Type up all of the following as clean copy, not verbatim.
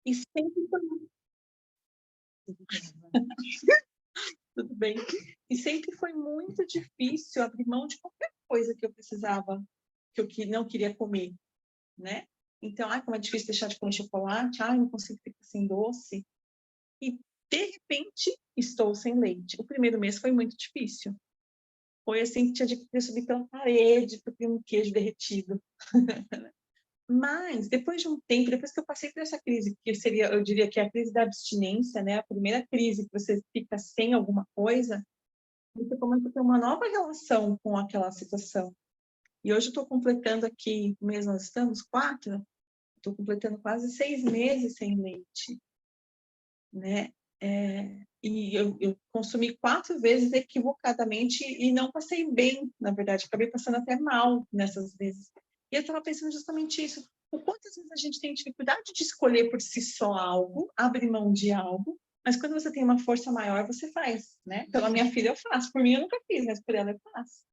E sempre foi tudo bem. E sempre foi muito difícil abrir mão de qualquer coisa que eu precisava, que eu não queria comer, né? Então, como é difícil deixar de comer chocolate, não consigo ficar sem doce. E, de repente, estou sem leite. O primeiro mês foi muito difícil. Foi assim que tinha de subir pela parede para ter um queijo derretido. Mas, depois de um tempo, depois que eu passei por essa crise, que seria, eu diria que é a crise da abstinência, né? A primeira crise que você fica sem alguma coisa, você começa a ter uma nova relação com aquela situação. E hoje eu estou completando aqui, mês nós estamos, 4, estou completando quase 6 meses sem leite, né? E eu consumi 4 vezes equivocadamente e não passei bem, na verdade, acabei passando até mal nessas vezes. E eu estava pensando justamente isso. Quantas vezes a gente tem dificuldade de escolher por si só algo, abrir mão de algo, mas quando você tem uma força maior, você faz, né? Pela minha filha eu faço, por mim eu nunca fiz, mas por ela eu faço.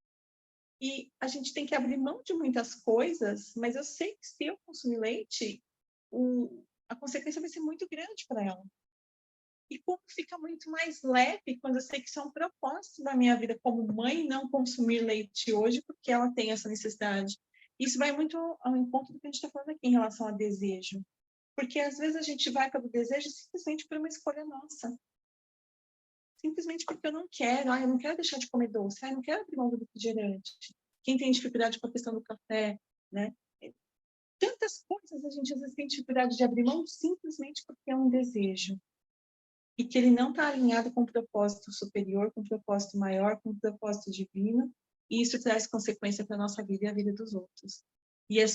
E a gente tem que abrir mão de muitas coisas, mas eu sei que se eu consumir leite, a consequência vai ser muito grande para ela. E como fica muito mais leve quando eu sei que isso é um propósito da minha vida como mãe, não consumir leite hoje, porque ela tem essa necessidade. Isso vai muito ao encontro do que a gente está falando aqui em relação a desejo. Porque às vezes a gente vai pelo desejo simplesmente por uma escolha nossa. Simplesmente porque eu não quero, eu não quero deixar de comer doce, eu não quero abrir mão do refrigerante. Quem tem dificuldade com a questão do café, né? Tantas coisas a gente às vezes tem dificuldade de abrir mão simplesmente porque é um desejo. E que ele não está alinhado com o propósito superior, com o propósito maior, com o propósito divino, e isso traz consequência para a nossa vida e a vida dos outros. E a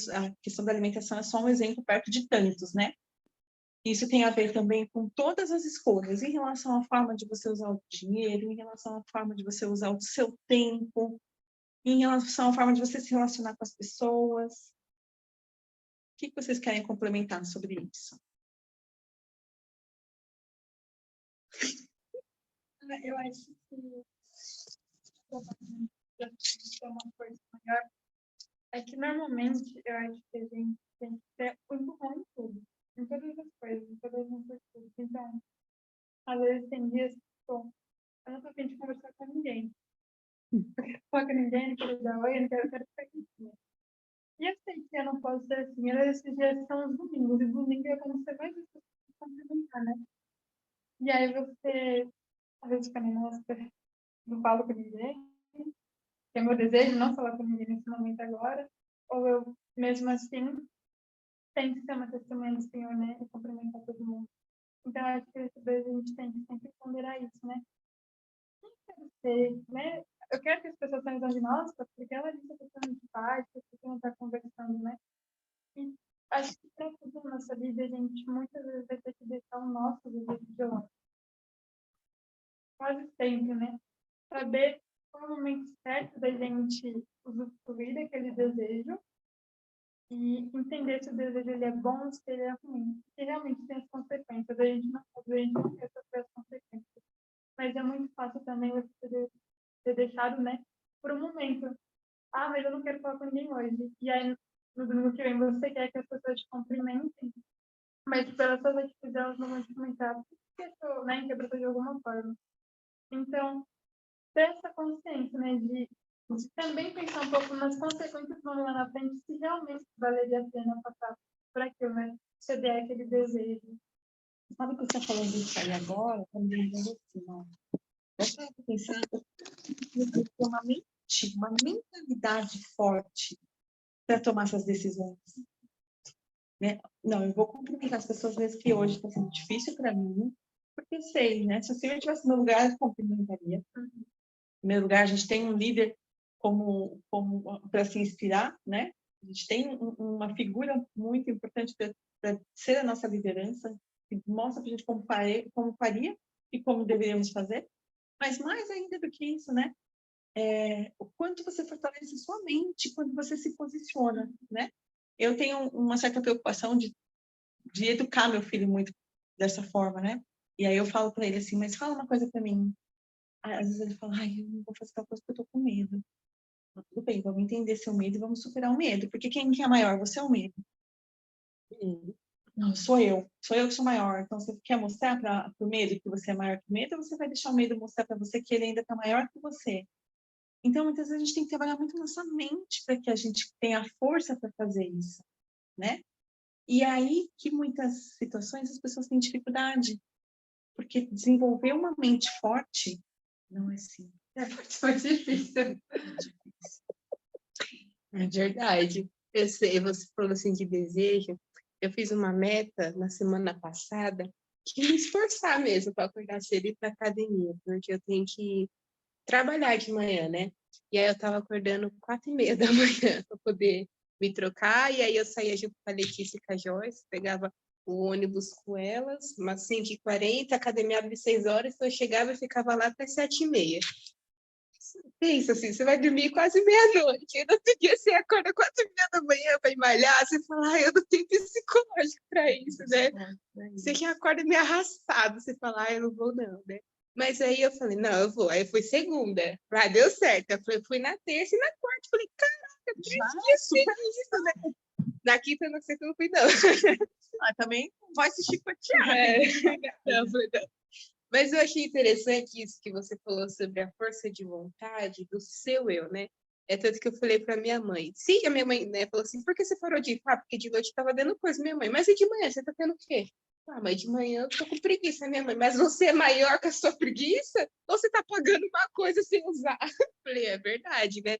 questão da alimentação é só um exemplo perto de tantos, né? Isso tem a ver também com todas as escolhas, em relação à forma de você usar o dinheiro, em relação à forma de você usar o seu tempo, em relação à forma de você se relacionar com as pessoas. O que vocês querem complementar sobre isso? Eu acho que é uma coisa maior. É que normalmente eu acho que a gente tem que ter muito bom em tudo, em todas as coisas, em todas as atitudes. Então, às vezes tem dias que eu não tô a fim de conversar com ninguém. Não quero falar com ninguém, não quero dar oi, não quero ficar aqui. E eu sei que eu não posso ser assim. Esses dias são os domingos, e domingo é quando você vai complementar, né? E aí você, às vezes, fica, nossa, não falo com ninguém, que é meu desejo não falar com ninguém nesse momento agora, ou eu, mesmo assim, tenho que ser uma testemunha do Senhor, né? E cumprimentar todo mundo. Então, acho que esse beijo a gente tem que sempre ponderar isso, né? Quem quero ser, né? Eu quero que as pessoas pensem de nós, porque ela disse que a pessoa não faz, que a pessoa não está conversando, né? E acho que para tudo na nossa vida, a gente muitas vezes vai ter que deixar o nosso desejo de lado. Quase sempre, né? Saber qual é o momento certo da gente usufruir daquele desejo e entender se o desejo ele é bom ou se ele é ruim. E realmente tem as consequências. A gente não quer sofrer as consequências. Mas é muito fácil também você ter deixado, né, por um momento. Mas eu não quero falar com ninguém hoje. E aí, no domingo que vem, você quer que as pessoas te cumprimentem, mas pelas suas atitudes elas não vão te comentar porque eu, né, interpretou de alguma forma. Então, ter essa consciência, né, de também pensar um pouco nas consequências que vão lá na frente, se realmente valeria a pena passar por aquilo, né? Ceder aquele desejo. Sabe que você está falando isso aí agora? Quando eu digo assim, ó. Eu quero pensar ter uma mentalidade forte para tomar essas decisões. Né? Não, eu vou cumprimentar as pessoas mesmo que hoje está sendo difícil para mim, porque sei, né? Se o senhor estivesse no meu lugar, eu cumprimentaria. Em primeiro lugar, a gente tem um líder como para se inspirar, né? A gente tem uma figura muito importante para ser a nossa liderança, que mostra para a gente como faria e como deveríamos fazer. Mas mais ainda do que isso, né? O quanto você fortalece sua mente quando você se posiciona, né? Eu tenho uma certa preocupação de educar meu filho muito dessa forma, né? E aí eu falo para ele assim, mas fala uma coisa para mim. Às vezes ele fala, eu não vou fazer tal coisa porque eu tô com medo. Mas, tudo bem, vamos entender seu medo e vamos superar o medo. Porque quem é maior? Você é o medo. Não, sou eu que sou maior. Então, você quer mostrar para o medo que você é maior que o medo, ou você vai deixar o medo mostrar para você que ele ainda está maior que você? Então, muitas vezes a gente tem que trabalhar muito nossa mente para que a gente tenha força para fazer isso, né? E aí que muitas situações as pessoas têm dificuldade, porque desenvolver uma mente forte não é simples. É muito mais difícil. É verdade. Eu sei, você falou assim de desejo. Eu fiz uma meta na semana passada de me esforçar mesmo para acordar cedo e ir para academia, porque eu tenho que trabalhar de manhã, né? E aí eu estava acordando 4h30 da manhã para poder me trocar, e aí eu saía junto com a Letícia e com a Joyce, pegava o ônibus com elas, umas 5h40, a academia abre 6 horas, então eu chegava e ficava lá até 7h30. Pensa assim, você vai dormir quase meia-noite, e no outro dia você acorda 4h30 da manhã para ir malhar, você fala, eu não tenho psicológico para isso, né? Você já acorda meio arrastado, você fala, eu não vou não, né? Mas aí eu falei, não, eu vou. Aí foi segunda, deu certo. Eu fui na terça e na quarta, falei, caraca, 3 dias seguidos, né? Na quinta, não sei que eu não fui, não. Também vai se chicotear. Não, falei, não. Mas eu achei interessante isso que você falou sobre a força de vontade do seu eu, né? É tanto que eu falei para minha mãe. Sim, a minha mãe, né, falou assim, por que você parou de ir? Ah, porque de noite estava dando coisa. Minha mãe, mas e de manhã? Você tá tendo o quê? Ah, mas de manhã eu tô com preguiça, minha mãe. Mas você é maior que a sua preguiça? Ou você tá pagando uma coisa sem usar? Falei, é verdade, né?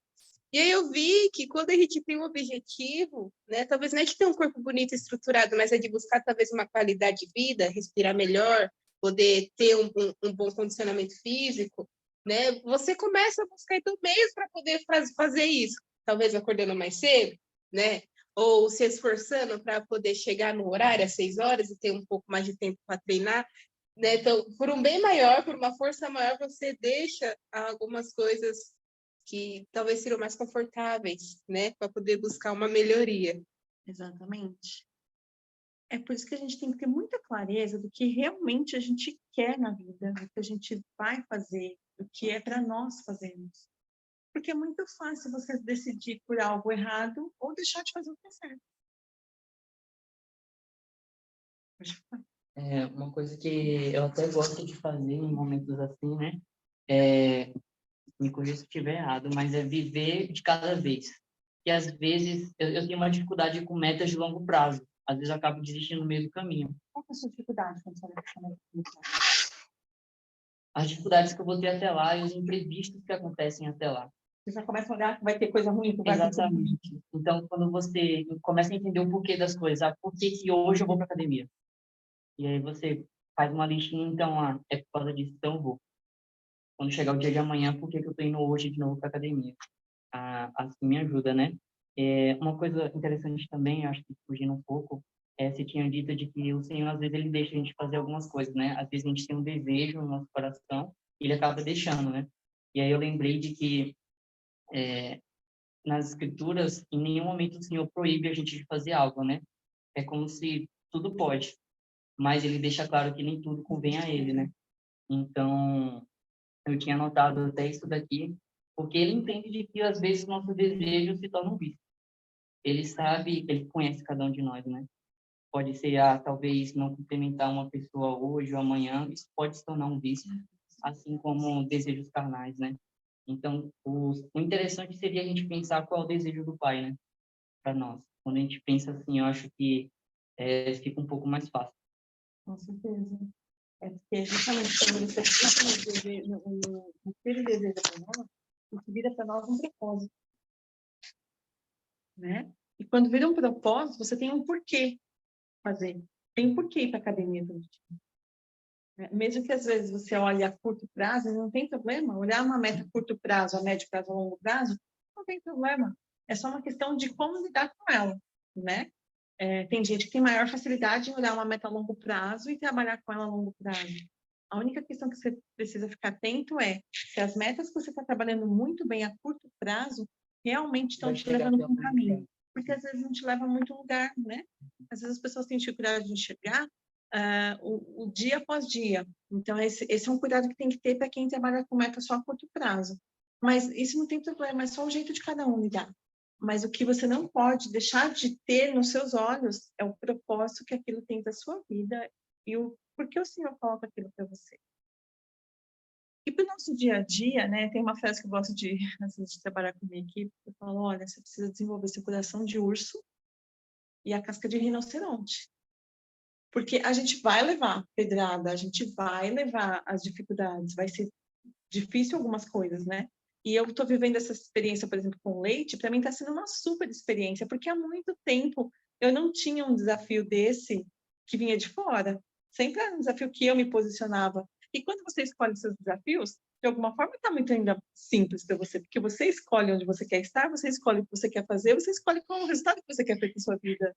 E aí eu vi que quando a gente tem um objetivo, né, talvez não é de ter um corpo bonito e estruturado, mas é de buscar talvez uma qualidade de vida, respirar melhor, poder ter um bom condicionamento físico, né? Você começa a buscar então meios para poder fazer isso. Talvez acordando mais cedo, né? Ou se esforçando para poder chegar no horário às 6 horas e ter um pouco mais de tempo para treinar, né? Então, por um bem maior, por uma força maior, você deixa algumas coisas que talvez seriam mais confortáveis, né? Para poder buscar uma melhoria. Exatamente. É por isso que a gente tem que ter muita clareza do que realmente a gente quer na vida, do que a gente vai fazer, do que é para nós fazermos. Porque é muito fácil você decidir por algo errado ou deixar de fazer o que é certo. Uma coisa que eu até gosto de fazer em momentos assim, né? Me corrija se eu estiver errado, mas é viver de cada vez. E às vezes eu tenho uma dificuldade com metas de longo prazo. Às vezes eu acabo desistindo no meio do caminho. Qual que é a sua dificuldade quando você vai fazer isso? As dificuldades que eu vou ter até lá e os imprevistos que acontecem até lá. Você já começa a olhar que vai ter coisa ruim que vai acontecer. Exatamente. Então, quando você começa a entender o porquê das coisas, por que hoje eu vou para academia? E aí você faz uma listinha, então, é por causa disso, então eu vou. Quando chegar o dia de amanhã, por que eu tô indo hoje de novo para academia? Assim me ajuda, né? Uma coisa interessante também, acho que fugindo um pouco, você tinha dito de que o Senhor, às vezes, ele deixa a gente fazer algumas coisas, né? Às vezes a gente tem um desejo no nosso coração e ele acaba deixando, né? E aí eu lembrei de que nas Escrituras, em nenhum momento o Senhor proíbe a gente de fazer algo, né? É como se tudo pode, mas ele deixa claro que nem tudo convém a ele, né? Então, eu tinha anotado até isso daqui, porque ele entende de que às vezes nossos desejos se tornam vícios. Ele sabe, ele conhece cada um de nós, né? Pode ser, talvez não cumprimentar uma pessoa hoje ou amanhã, isso pode se tornar um vício, assim como desejos carnais, né? Então, o interessante seria a gente pensar qual é o desejo do Pai, né? Para nós. Quando a gente pensa assim, eu acho que fica um pouco mais fácil. Com certeza. É porque justamente quando você fica no que ele deseja para nós, isso vira para nós um propósito. Né? E quando vira um propósito, você tem um porquê fazer. Tem um porquê ir para a academia todo dia. Mesmo que às vezes você olhe a curto prazo, não tem problema. Olhar uma meta a curto prazo, a médio prazo, a longo prazo, não tem problema. É só uma questão de como lidar com ela, né? Tem gente que tem maior facilidade em olhar uma meta a longo prazo e trabalhar com ela a longo prazo. A única questão que você precisa ficar atento é se as metas que você está trabalhando muito bem a curto prazo realmente estão te levando para um caminho. Porque às vezes não te leva a muito lugar, né? Às vezes as pessoas têm dificuldade de enxergar o dia após dia. Então, esse é um cuidado que tem que ter para quem trabalha com meta só a curto prazo. Mas isso não tem problema, é só o jeito de cada um lidar. Mas o que você não pode deixar de ter nos seus olhos é o propósito que aquilo tem da sua vida e o porquê o Senhor coloca aquilo para você. E para o nosso dia a dia, né, tem uma frase que eu gosto de, às vezes, de trabalhar com a minha equipe, eu falo, olha, você precisa desenvolver seu coração de urso e a casca de rinoceronte. Porque a gente vai levar pedrada, a gente vai levar as dificuldades, vai ser difícil algumas coisas, né? E eu estou vivendo essa experiência, por exemplo, com o leite, para mim está sendo uma super experiência, porque há muito tempo eu não tinha um desafio desse que vinha de fora. Sempre era um desafio que eu me posicionava. E quando você escolhe seus desafios, de alguma forma está muito ainda simples para você, porque você escolhe onde você quer estar, você escolhe o que você quer fazer, você escolhe qual é o resultado que você quer ter com sua vida,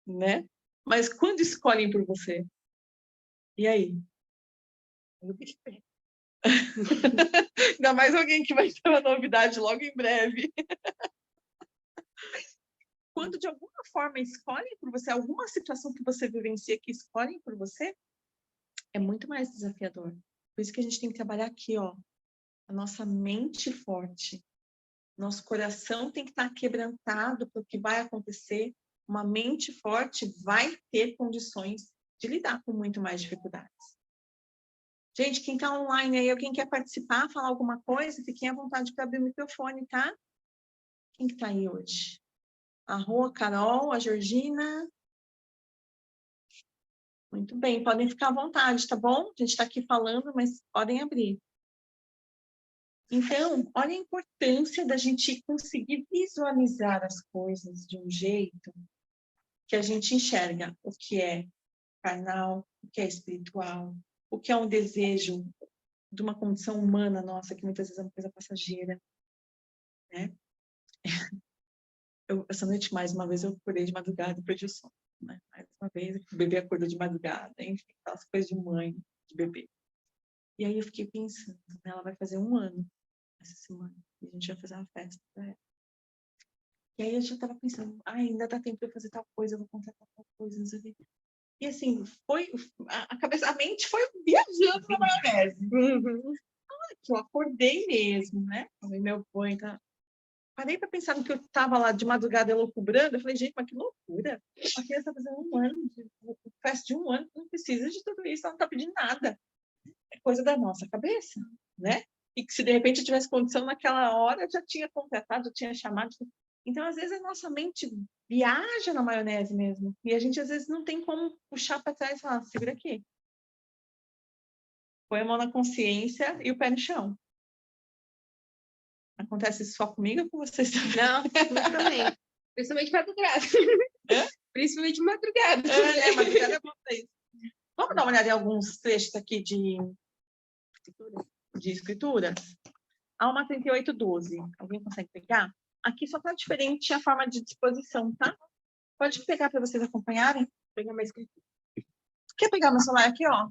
né? Mas quando escolhem por você, e aí? Eu bicho pega. Ainda mais alguém que vai ter uma novidade logo em breve. Quando de alguma forma escolhem por você, alguma situação que você vivencia que escolhem por você, é muito mais desafiador. Por isso que a gente tem que trabalhar aqui, ó, a nossa mente forte. Nosso coração tem que estar quebrantado para o que vai acontecer. Uma mente forte vai ter condições de lidar com muito mais dificuldades. Gente, quem está online aí, alguém quer participar, falar alguma coisa, fiquem à vontade para abrir o microfone, tá? Quem que está aí hoje? A Rô, a Carol, a Georgina. Muito bem, podem ficar à vontade, tá bom? A gente está aqui falando, mas podem abrir. Então, olha a importância da gente conseguir visualizar as coisas de um jeito que a gente enxerga o que é carnal, o que é espiritual, o que é um desejo de uma condição humana nossa, que muitas vezes é uma coisa passageira, né? Essa noite, mais uma vez, eu acordei de madrugada e perdi o sono, né? Mais uma vez, o bebê acordou de madrugada, enfim, aquelas coisas de mãe, de bebê. E aí eu fiquei pensando, né? Ela vai fazer 1 ano essa semana, e a gente vai fazer uma festa pra ela. E aí eu já estava pensando, ainda dá tempo de eu fazer tal coisa, eu vou contratar tal coisa, não sei o quê. E assim, a mente foi viajando na maionese. Que eu acordei mesmo, né? Tomei meu banho, tá? Parei para pensar no que eu estava lá de madrugada elucubrando. Eu falei, gente, mas que loucura. A criança está fazendo 1 ano, festa de 1 ano, não precisa de tudo isso, ela não está pedindo nada. É coisa da nossa cabeça, né? E que se de repente eu tivesse condição naquela hora, eu já tinha contratado, já tinha chamado. Então, às vezes, a nossa mente viaja na maionese mesmo. E a gente, às vezes, não tem como puxar para trás e falar, segura aqui. Põe a mão na consciência e o pé no chão. Acontece isso só comigo ou com vocês também? Não, comigo também. Principalmente madrugada. Principalmente madrugada. Madrugada é bom pra isso. Vamos dar uma olhada em alguns trechos aqui de escrituras? Alma 38:12. Alguém consegue pegar? Aqui só está diferente a forma de disposição, tá? Pode pegar para vocês acompanharem. Vou pegar uma escritura. Quer pegar meu celular aqui, ó?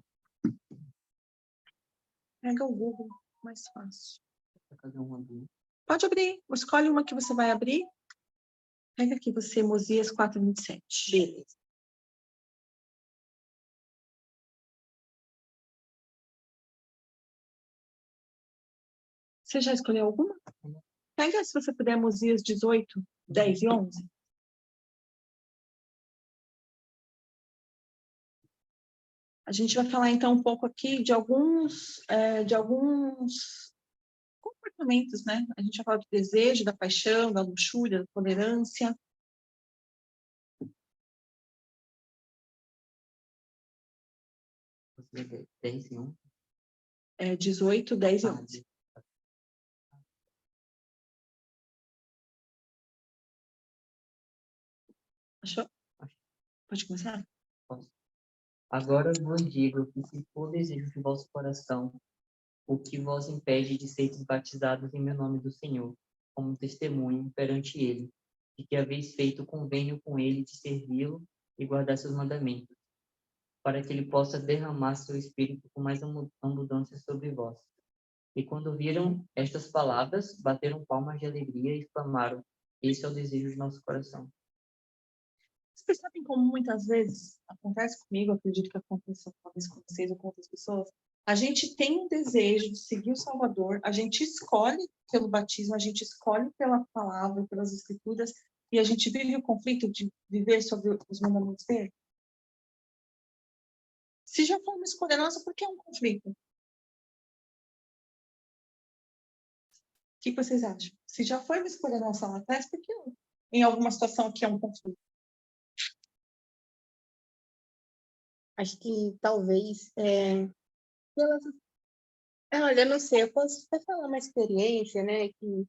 Pega o Google, mais fácil. Pode abrir. Escolhe uma que você vai abrir. Pega aqui você, Mosias 4:27. Beleza. Você já escolheu alguma? Pega, se você puder, Mosias 18, 10 e 11. A gente vai falar, então, um pouco aqui de alguns comportamentos, né? A gente vai falar do desejo, da paixão, da luxúria, da tolerância. Você 10 e 1? 18, 10 e 11. Achou? Pode começar? Posso. Agora vos digo que se for desejo de vosso coração, o que vos impede de seres batizados em meu nome do Senhor, como testemunho perante ele, de que haveis feito convênio com ele de servi-lo e guardar seus mandamentos, para que ele possa derramar seu espírito com mais abundância sobre vós. E quando viram estas palavras, bateram palmas de alegria e exclamaram: esse é o desejo de nosso coração. Vocês percebem como muitas vezes acontece comigo, acredito que aconteça talvez com vocês ou com outras pessoas, A gente tem um desejo de seguir o Salvador, a gente escolhe pelo batismo, a gente escolhe pela palavra, pelas escrituras, e a gente vive o conflito de viver sobre os mandamentos dele. Se já foi uma escolha nossa, por que é um conflito? O que vocês acham? Se já foi uma escolha nossa lá atrás, por que em alguma situação aqui é um conflito? Acho que talvez pelas olha, eu não sei, eu posso até falar uma experiência, né, que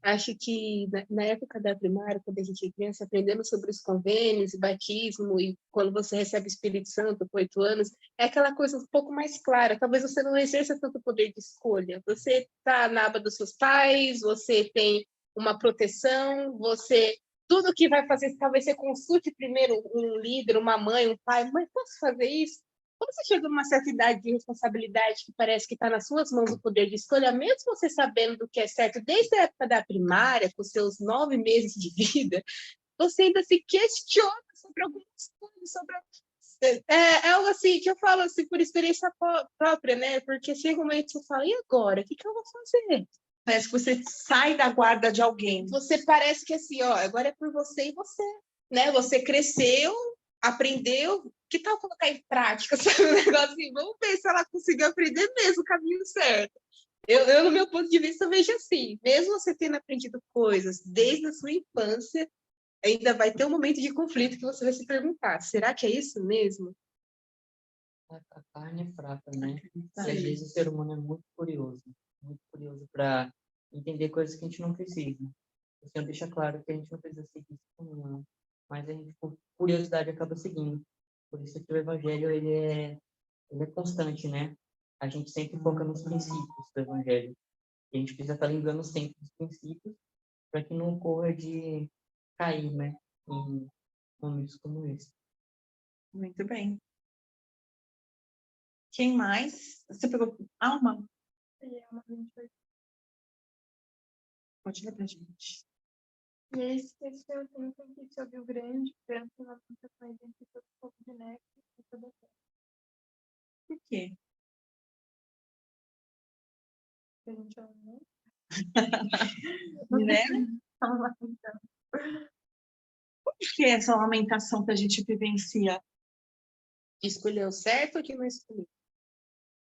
acho que na época da primária, quando a gente é criança, aprendendo sobre os convênios e batismo, e quando você recebe o Espírito Santo com 8 anos, é aquela coisa um pouco mais clara. Talvez você não exerça tanto poder de escolha. Você está na aba dos seus pais, você tem uma proteção, você... Tudo que vai fazer, talvez você consulte primeiro um líder, uma mãe, um pai. Mãe, posso fazer isso? Quando você chega numa certa idade de responsabilidade que parece que está nas suas mãos o poder de escolha, mesmo você sabendo do que é certo desde a época da primária, com seus 9 meses de vida, você ainda se questiona sobre algumas coisas, sobre é algo assim que eu falo assim por experiência própria, né? Porque chega um momento que você fala, e agora? O que eu vou fazer? Parece que você sai da guarda de alguém. Você parece que assim, ó, agora é por você e você, né? Você cresceu, aprendeu, que tal colocar em prática, sabe? Um negócio assim, vamos ver se ela conseguiu aprender mesmo o caminho certo. Eu, no meu ponto de vista, vejo assim, mesmo você tendo aprendido coisas desde a sua infância, ainda vai ter um momento de conflito que você vai se perguntar, será que é isso mesmo? A carne é fraca, né? E às Sim. vezes o ser humano é muito curioso para entender coisas que a gente não precisa. O Senhor deixa claro que a gente não precisa seguir isso como não, mas a gente, por curiosidade, acaba seguindo. Por isso que o Evangelho, ele é constante, né? A gente sempre foca nos princípios do Evangelho. E a gente precisa estar lembrando sempre dos princípios para que não ocorra de cair, né? Em momentos como esse. Muito bem. Quem mais? Você pegou Alma? E é uma 28. Pode ler pra gente. E esse foi o tempo em que sob o grande pranto e lamentações entre todo o povo de neve e toda a terra. Por quê? Que a gente ama muito. Né? Tava lamentando. Por que essa lamentação que a gente vivencia? Escolheu certo ou que não escolheu?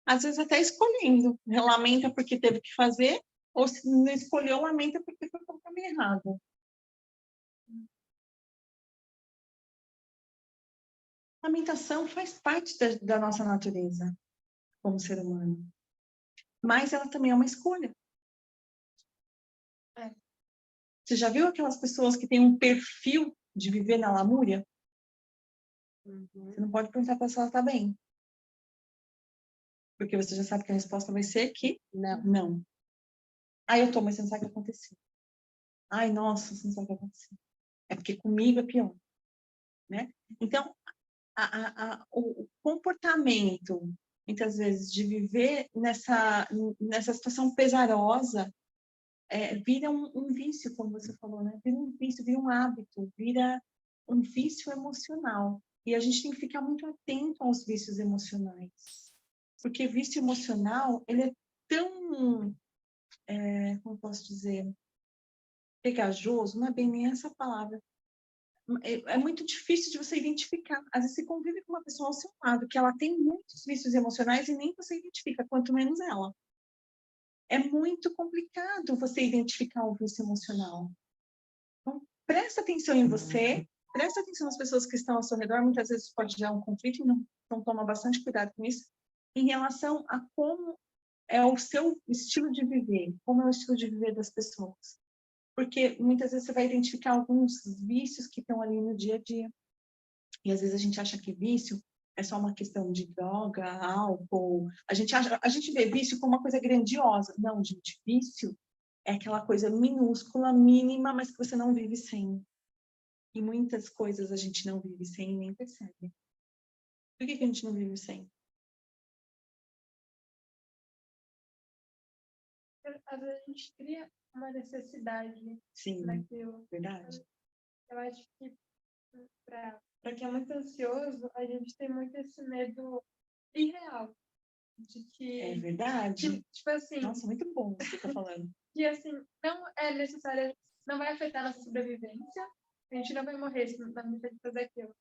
Às vezes até escolhendo. Lamenta porque teve que fazer, ou se não escolheu, lamenta porque foi pelo caminho errado. Lamentação faz parte da nossa natureza como ser humano. Mas ela também é uma escolha. É. Você já viu aquelas pessoas que têm um perfil de viver na lamúria? Você não pode perguntar para ela se ela está bem. Porque você já sabe que a resposta vai ser que Não. não. Ai, eu tô, mas você não sabe o que aconteceu. Ai, nossa, você não sabe o que aconteceu. É porque comigo é pior. Né? Então, o comportamento, muitas vezes, de viver nessa situação pesarosa, vira um vício, como você falou, né? Vira um vício, vira um hábito, vira um vício emocional. E a gente tem que ficar muito atento aos vícios emocionais. Porque vício emocional, ele é tão, como posso dizer, pegajoso, não é bem nem essa palavra. É muito difícil de você identificar. Às vezes você convive com uma pessoa ao seu lado, que ela tem muitos vícios emocionais e nem você identifica, quanto menos ela. É muito complicado você identificar o vício emocional. Então, presta atenção em você, presta atenção nas pessoas que estão ao seu redor. Muitas vezes pode gerar um conflito, então toma bastante cuidado com isso, em relação a como é o seu estilo de viver, como é o estilo de viver das pessoas. Porque muitas vezes você vai identificar alguns vícios que estão ali no dia a dia. E às vezes a gente acha que vício é só uma questão de droga, álcool. A gente vê vício como uma coisa grandiosa. Não, gente, vício é aquela coisa minúscula, mínima, mas que você não vive sem. E muitas coisas a gente não vive sem e nem percebe. Por que a gente não vive sem? Às vezes a gente cria uma necessidade Sim, naquilo. verdade. Eu acho que para quem é muito ansioso, a gente tem muito esse medo irreal. De que, É verdade. tipo assim, Nossa, muito bom o que você tá falando. que assim, não é necessário, não vai afetar a nossa sobrevivência, a gente não vai morrer se não deixar de fazer aquilo.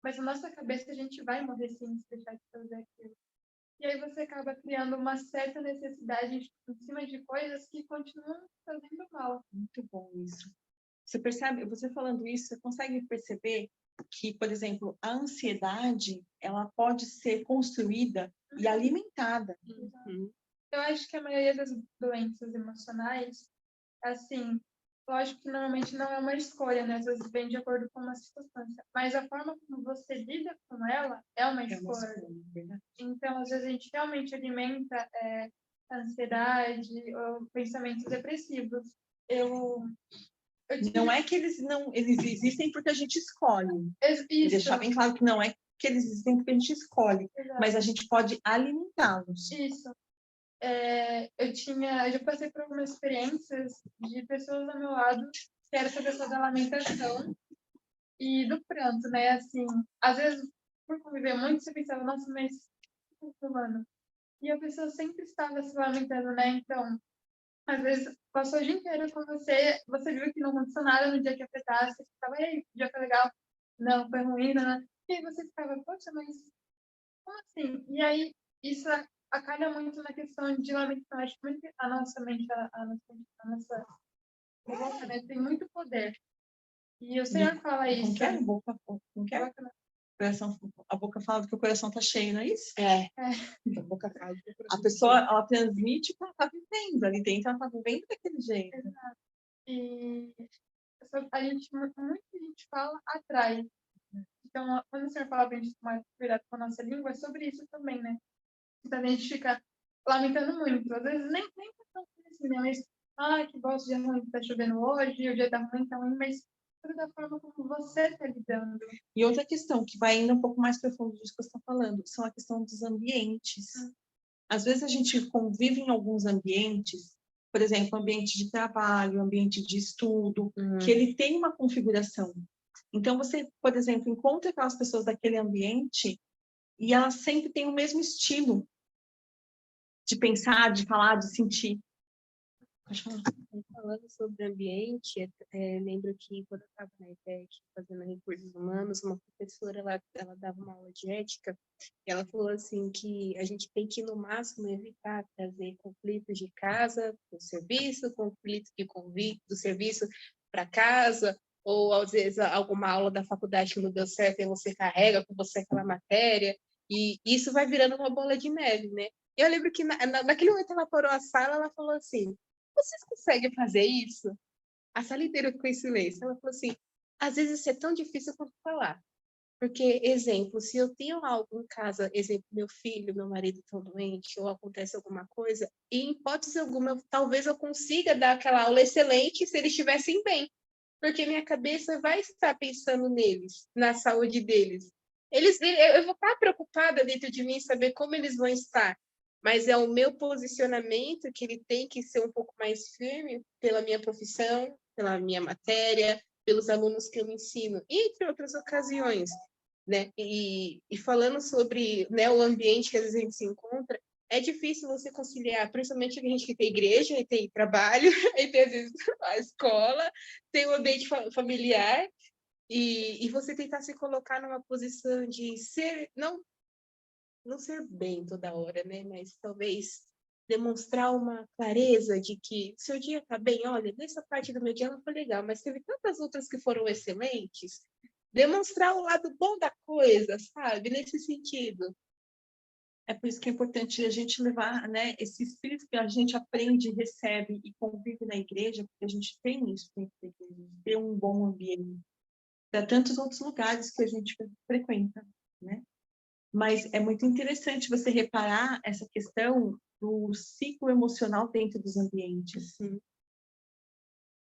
Mas na nossa cabeça a gente vai morrer sim se deixar de fazer aquilo. E aí você acaba criando uma certa necessidade em cima de coisas que continuam fazendo mal. Muito bom isso. Você percebe, você falando isso, você consegue perceber que, por exemplo, a ansiedade, ela pode ser construída e alimentada. Uhum. Eu acho que a maioria das doenças emocionais, assim, lógico que normalmente não é uma escolha, né? Às vezes vem de acordo com uma circunstância. Mas a forma como você lida com ela é uma É uma escolha. escolha, verdade? Então, às vezes, a gente realmente alimenta ansiedade ou pensamentos depressivos. Eu Não é que eles existem porque a gente escolhe. E Isso, deixar bem claro que não é que eles existem porque a gente escolhe, exato. mas a gente pode alimentá-los. Isso. Eu já passei por algumas experiências de pessoas ao meu lado que era essa questão da lamentação e do pranto, né? Assim, às vezes, por conviver muito, você pensava, nossa, mas o que eu tô falando? E a pessoa sempre estava se lamentando, né? Então, às vezes, passou o dia inteiro com você, você viu que não aconteceu nada no dia que afetasse, você ficava, ei, o dia foi legal, não, foi ruim, não. E aí você ficava, poxa, mas como assim? E aí, isso acalha muito na questão de lamentação. Acho muito que a nossa mente, a nossa boca, né, tem muito poder. E o Senhor fala Como isso. que é? Como que é? A boca fala que o coração tá cheio, não é isso? A boca fala que o A coração pessoa, ela transmite o que ela tá vivendo. Ali dentro, ela tá vivendo daquele jeito. E a gente, muito que a gente fala, atrai. Então, quando o Senhor fala pra gente tomar cuidado com a nossa língua, é sobre isso também, né? Então, a gente fica lamentando muito. Às vezes, nem tão assim, né? Mas, que bosta, dia ruim, tá chovendo hoje, o dia tá ruim, mas tudo da forma como você tá lidando. E outra questão, que vai indo um pouco mais profundo disso que você está falando, são a questão dos ambientes. Às vezes a gente convive em alguns ambientes, por exemplo, ambiente de trabalho, ambiente de estudo, que ele tem uma configuração. Então, você, por exemplo, encontra aquelas pessoas daquele ambiente e elas sempre têm o mesmo estilo de pensar, de falar, de sentir. Pode falar. Falando sobre ambiente, lembro que quando eu estava na ETEC fazendo recursos humanos, uma professora ela dava uma aula de ética e ela falou assim que a gente tem que no máximo evitar trazer conflitos de casa para o serviço, conflitos do serviço para casa, ou às vezes alguma aula da faculdade que não deu certo e você carrega com você aquela matéria, e isso vai virando uma bola de neve, né? Eu lembro que naquele momento ela parou a sala, ela falou assim: vocês conseguem fazer isso? A sala inteira ficou em silêncio. Ela falou assim, às vezes isso é tão difícil quanto falar. Porque, exemplo, se eu tenho algo em casa, exemplo, meu filho, meu marido estão doente, ou acontece alguma coisa, e em hipótese alguma, talvez eu consiga dar aquela aula excelente se eles estivessem bem. Porque minha cabeça vai estar pensando neles, na saúde deles. Eu vou estar preocupada dentro de mim saber como eles vão estar. Mas é o meu posicionamento que ele tem que ser um pouco mais firme pela minha profissão, pela minha matéria, pelos alunos que eu ensino, entre outras ocasiões, né? E falando sobre, né, o ambiente que às vezes a gente se encontra, é difícil você conciliar, principalmente a gente que tem igreja, e tem trabalho, e tem às vezes a escola, tem o ambiente familiar, e você tentar se colocar numa posição de ser, não ser bem toda hora, né? Mas talvez demonstrar uma clareza de que seu dia tá bem, olha, nessa parte do meu dia não foi legal, mas teve tantas outras que foram excelentes. Demonstrar o lado bom da coisa, sabe? Nesse sentido. É por isso que é importante a gente levar, né, esse espírito que a gente aprende, recebe e convive na igreja, porque a gente tem isso dentro da igreja, ter um bom ambiente para tantos outros lugares que a gente frequenta, né? Mas é muito interessante você reparar essa questão do ciclo emocional dentro dos ambientes.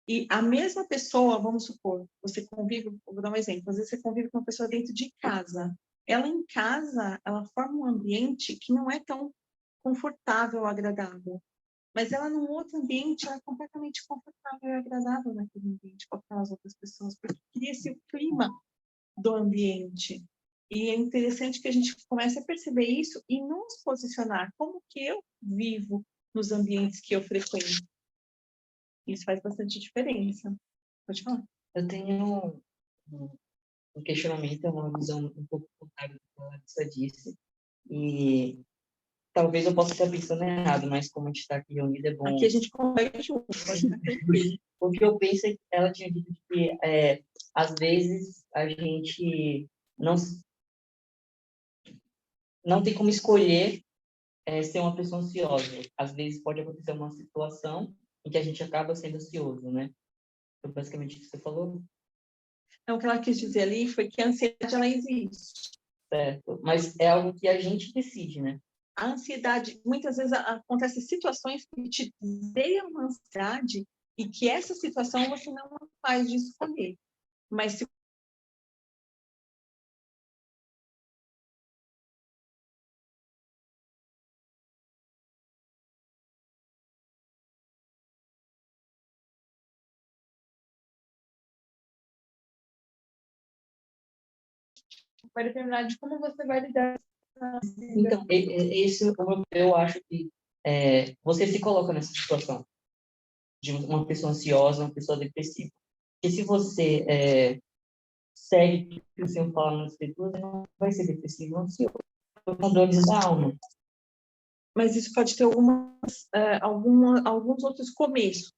E a mesma pessoa, vamos supor, você convive, vou dar um exemplo, às vezes você convive com uma pessoa dentro de casa. Ela em casa, ela forma um ambiente que não é tão confortável, agradável. Mas ela num outro ambiente, ela é completamente confortável e agradável naquele ambiente com aquelas outras pessoas, porque cria esse clima do ambiente. E é interessante que a gente comece a perceber isso e nos posicionar. Como que eu vivo nos ambientes que eu frequento? Isso faz bastante diferença. Pode falar. Eu tenho um questionamento, uma visão um pouco contrária do que a Larissa disse. E talvez eu possa estar pensando errado, mas como a gente está aqui reunido, é bom. Aqui a gente conversa junto, pode ficar tranquilo. O que eu penso é que ela tinha dito que, às vezes, a gente não tem como escolher ser uma pessoa ansiosa. Às vezes pode acontecer uma situação em que a gente acaba sendo ansioso, né? Foi basicamente o que você falou. Então, o que ela quis dizer ali foi que a ansiedade, ela existe. Certo. Mas é algo que a gente decide, né? A ansiedade, muitas vezes acontecem situações que te deiam uma ansiedade e que essa situação você não faz de escolher. Mas se vai depender de como você vai lidar. Então, esse eu acho que você se coloca nessa situação de uma pessoa ansiosa, uma pessoa depressiva. E se você segue o que o Senhor fala nas Escrituras, você não vai ser depressivo ou ansioso. Com dores da alma. mas isso pode ter alguns outros começos.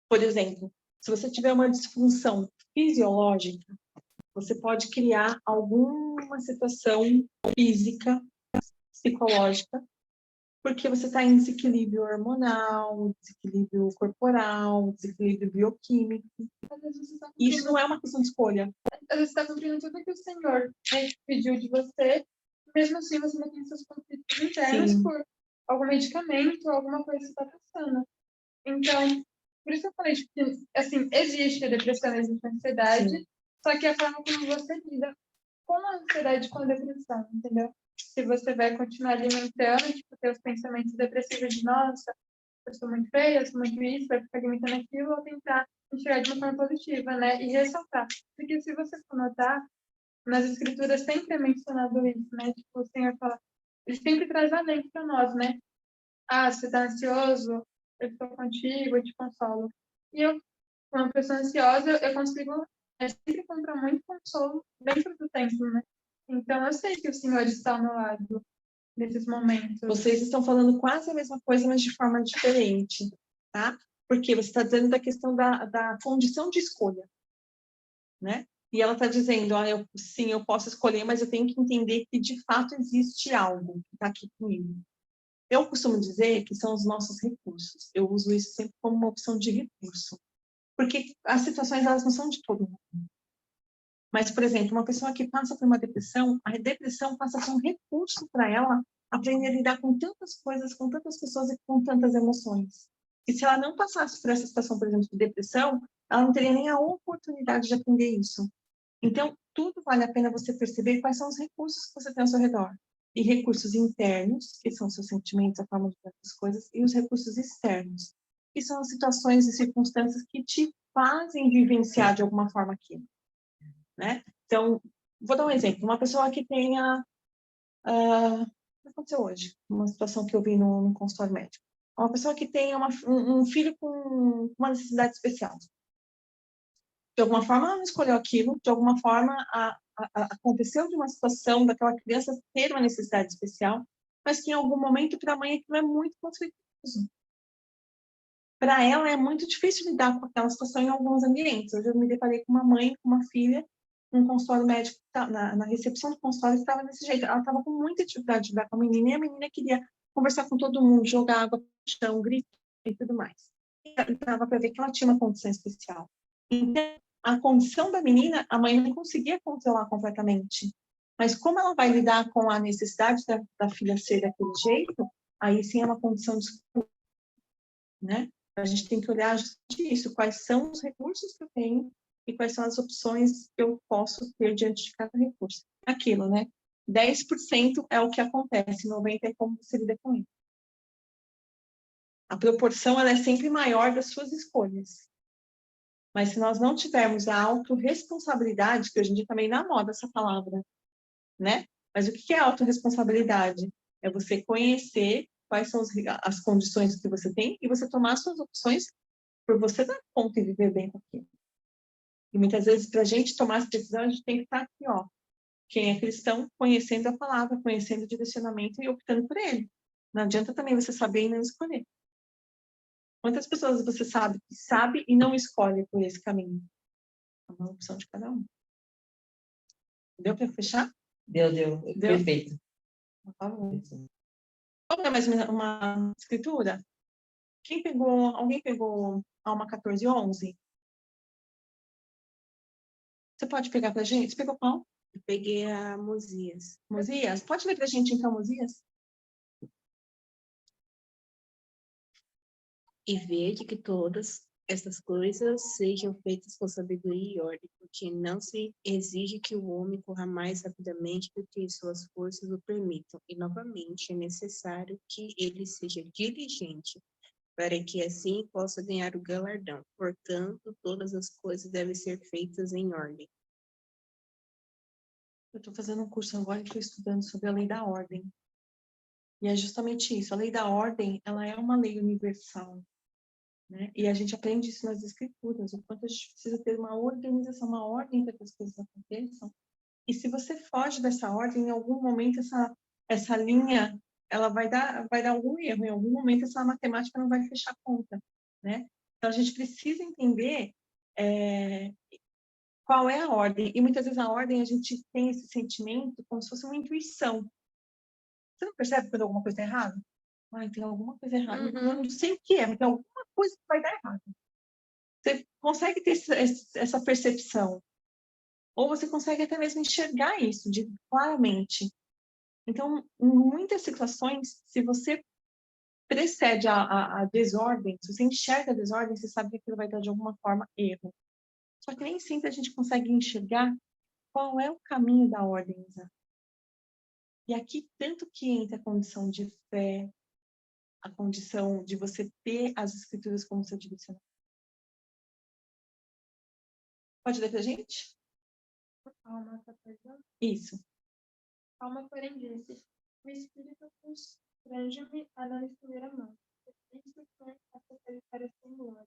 Por exemplo, se você tiver uma disfunção fisiológica, você pode criar alguma situação física, psicológica, porque você está em desequilíbrio hormonal, desequilíbrio corporal, desequilíbrio bioquímico. Às vezes você tá Isso não é uma questão de escolha. Às vezes você está cumprindo tudo que o Senhor, né, pediu de você, mesmo assim você não tem seus conflitos internos Sim. por algum medicamento, alguma coisa que você está passando. Então, por isso eu falei tipo, que, assim, existe a depressão, existe a ansiedade, Sim. só que a forma como você lida com a ansiedade e com a depressão, entendeu? Se você vai continuar alimentando, tipo, ter os pensamentos depressivos de, nossa, eu sou muito feia, eu sou muito isso, vai ficar alimentando aquilo, ou tentar enxergar de uma forma positiva, né? E ressaltar. Porque se você for notar, nas escrituras sempre é mencionado isso, né? Tipo, o Senhor fala, ele sempre traz alento para nós, né? Ah, você tá ansioso? Eu estou contigo, eu te consolo. E eu, como uma pessoa ansiosa, eu consigo sempre encontrar muito consolo dentro do templo, né? Então, eu sei que o Senhor está ao meu lado nesses momentos. Vocês estão falando quase a mesma coisa, mas de forma diferente, tá? Porque você está dizendo da questão da condição de escolha, né? E ela está dizendo, sim, eu posso escolher, mas eu tenho que entender que de fato existe algo que está aqui comigo. Eu costumo dizer que são os nossos recursos. Eu uso isso sempre como uma opção de recurso. Porque as situações, elas não são de todo mundo. Mas, por exemplo, uma pessoa que passa por uma depressão, a depressão passa a ser um recurso para ela aprender a lidar com tantas coisas, com tantas pessoas e com tantas emoções. E se ela não passasse por essa situação, por exemplo, de depressão, ela não teria nem a oportunidade de aprender isso. Então, tudo vale a pena você perceber quais são os recursos que você tem ao seu redor. E recursos internos, que são seus sentimentos, a forma de ver as coisas, e os recursos externos, que são as situações e circunstâncias que te fazem vivenciar de alguma forma aquilo, né? Então, vou dar um exemplo. Uma pessoa que tenha... o que aconteceu hoje? Uma situação que eu vi no consultório médico. Uma pessoa que tenha um filho com uma necessidade especial. De alguma forma, ela não escolheu aquilo, de alguma forma, aconteceu de uma situação daquela criança ter uma necessidade especial, mas que em algum momento, para a mãe, aquilo é muito conflituoso. Para ela, é muito difícil lidar com aquela situação em alguns ambientes. Hoje eu me deparei com uma mãe, com uma filha, num consultório médico, na recepção do consultório, estava desse jeito. Ela estava com muita dificuldade de lidar com a menina, e a menina queria conversar com todo mundo, jogar água no chão, gritar e tudo mais. E dava para ver que ela tinha uma condição especial. Então, a condição da menina, a mãe não conseguia controlar completamente. Mas como ela vai lidar com a necessidade da filha ser daquele jeito, aí sim é uma condição de escolha, né? A gente tem que olhar justamente isso, quais são os recursos que eu tenho e quais são as opções que eu posso ter diante de cada recurso. Aquilo, né? 10% é o que acontece, 90% é como você lida com ele. A proporção, ela é sempre maior das suas escolhas. Mas se nós não tivermos a autorresponsabilidade, que hoje em dia também na moda essa palavra, né? Mas o que é autorresponsabilidade? É você conhecer quais são as condições que você tem e você tomar suas opções por você dar conta e viver bem com aquilo. E muitas vezes, para a gente tomar essa decisão, a gente tem que estar aqui, ó. Quem é cristão, conhecendo a palavra, conhecendo o direcionamento e optando por ele. Não adianta também você saber e não escolher. Quantas pessoas você sabe que sabe e não escolhe por esse caminho? É uma opção de cada um. Deu para fechar? Deu. Deu? Perfeito. Por favor. Vamos dar mais uma escritura? Alguém pegou Alma 14:11? Você pode pegar pra gente? Você pegou qual? Eu peguei a Mosias. Mosias? Pode ler pra gente então, Mosias? E vede que todas essas coisas sejam feitas com sabedoria e ordem, porque não se exige que o homem corra mais rapidamente do que suas forças o permitam. E, novamente, é necessário que ele seja diligente, para que assim possa ganhar o galardão. Portanto, todas as coisas devem ser feitas em ordem. Eu estou fazendo um curso agora e estou estudando sobre a lei da ordem. E é justamente isso. A lei da ordem, ela é uma lei universal, né? E a gente aprende isso nas escrituras, o quanto a gente precisa ter uma organização, uma ordem para que as coisas aconteçam. E se você foge dessa ordem, em algum momento essa linha, ela vai dar algum erro. Em algum momento essa matemática não vai fechar a conta, né? Então a gente precisa entender qual é a ordem. E muitas vezes a ordem, a gente tem esse sentimento como se fosse uma intuição. Você não percebe quando alguma coisa está errada? Ai, tem alguma coisa errada. Uhum. Eu não sei o que é, mas tem alguma coisa que vai dar errado. Você consegue ter essa percepção. Ou você consegue até mesmo enxergar isso claramente. Então, em muitas situações, se você precede a desordem, se você enxerga a desordem, você sabe que aquilo vai dar de alguma forma erro. Só que nem sempre a gente consegue enxergar qual é o caminho da ordem exata. E aqui, tanto que entra a condição de fé, a condição de você ter as escrituras como seu direcionamento. Pode ler pra gente? Alma 14:11. Isso. Alma, porém, disse: o Espírito constrange-me a não estender a mão. Isso foi a secretária sem glória.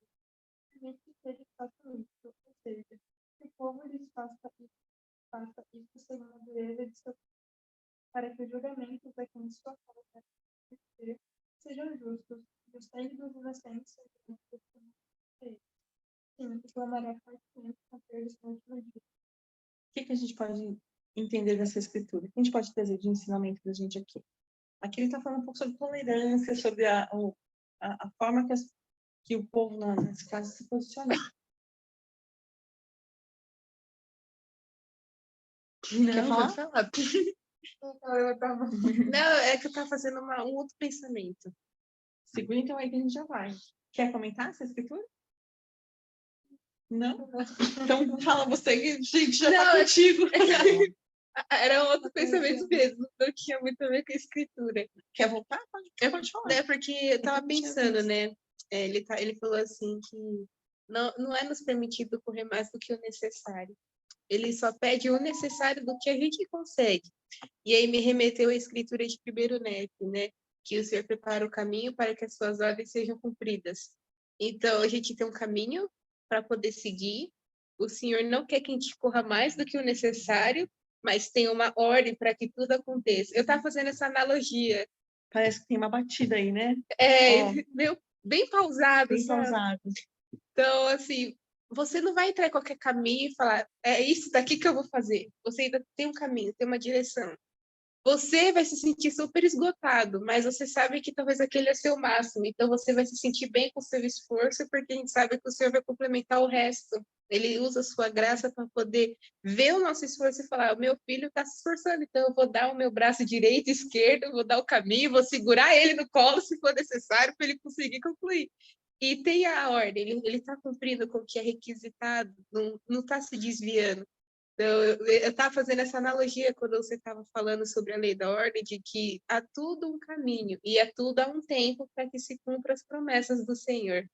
Permite que eles façam isso, ou seja, que o povo lhes faça isso segundo a dureza de seu para que os julgamentos da quem sua causa sejam justos, e o sangue dos inocentes seja justo. Sim, que clamará fortemente contra eles no último dia. O que a gente pode entender dessa escritura? O que a gente pode trazer de ensinamento para a gente aqui? Aqui ele está falando um pouco sobre tolerância, sobre a forma que o povo, nesse caso, se posiciona. Quer falar? Não, é que eu estava fazendo um outro pensamento. Segura então aí que a gente já vai. Quer comentar essa escritura? Não? Então fala você que a gente já está contigo. Era um outro pensamento mesmo, não tinha muito a ver com a escritura. Quer voltar? Pode falar. É porque eu estava pensando, né? Ele falou assim que não é nos permitido correr mais do que o necessário. Ele só pede o necessário do que a gente consegue. E aí me remeteu à escritura de 1 Nefe, né? Que o Senhor prepara o caminho para que as suas ordens sejam cumpridas. Então, a gente tem um caminho para poder seguir. O Senhor não quer que a gente corra mais do que o necessário, mas tem uma ordem para que tudo aconteça. Eu estava fazendo essa analogia. Parece que tem uma batida aí, né? Bem pausado, Bem sabe? pausado. Então, assim, você não vai entrar em qualquer caminho e falar, é isso daqui que eu vou fazer. Você ainda tem um caminho, tem uma direção. Você vai se sentir super esgotado, mas você sabe que talvez aquele é seu máximo. Então, você vai se sentir bem com o seu esforço, porque a gente sabe que o Senhor vai complementar o resto. Ele usa a sua graça para poder ver o nosso esforço e falar, o meu filho está se esforçando, então eu vou dar o meu braço direito, esquerdo, vou dar o caminho, vou segurar ele no colo se for necessário para ele conseguir concluir. E tem a ordem, ele está cumprindo com o que é requisitado, não está se desviando. Então, eu estava fazendo essa analogia quando você estava falando sobre a lei da ordem, de que há tudo um caminho, e há tudo há um tempo para que se cumpra as promessas do Senhor.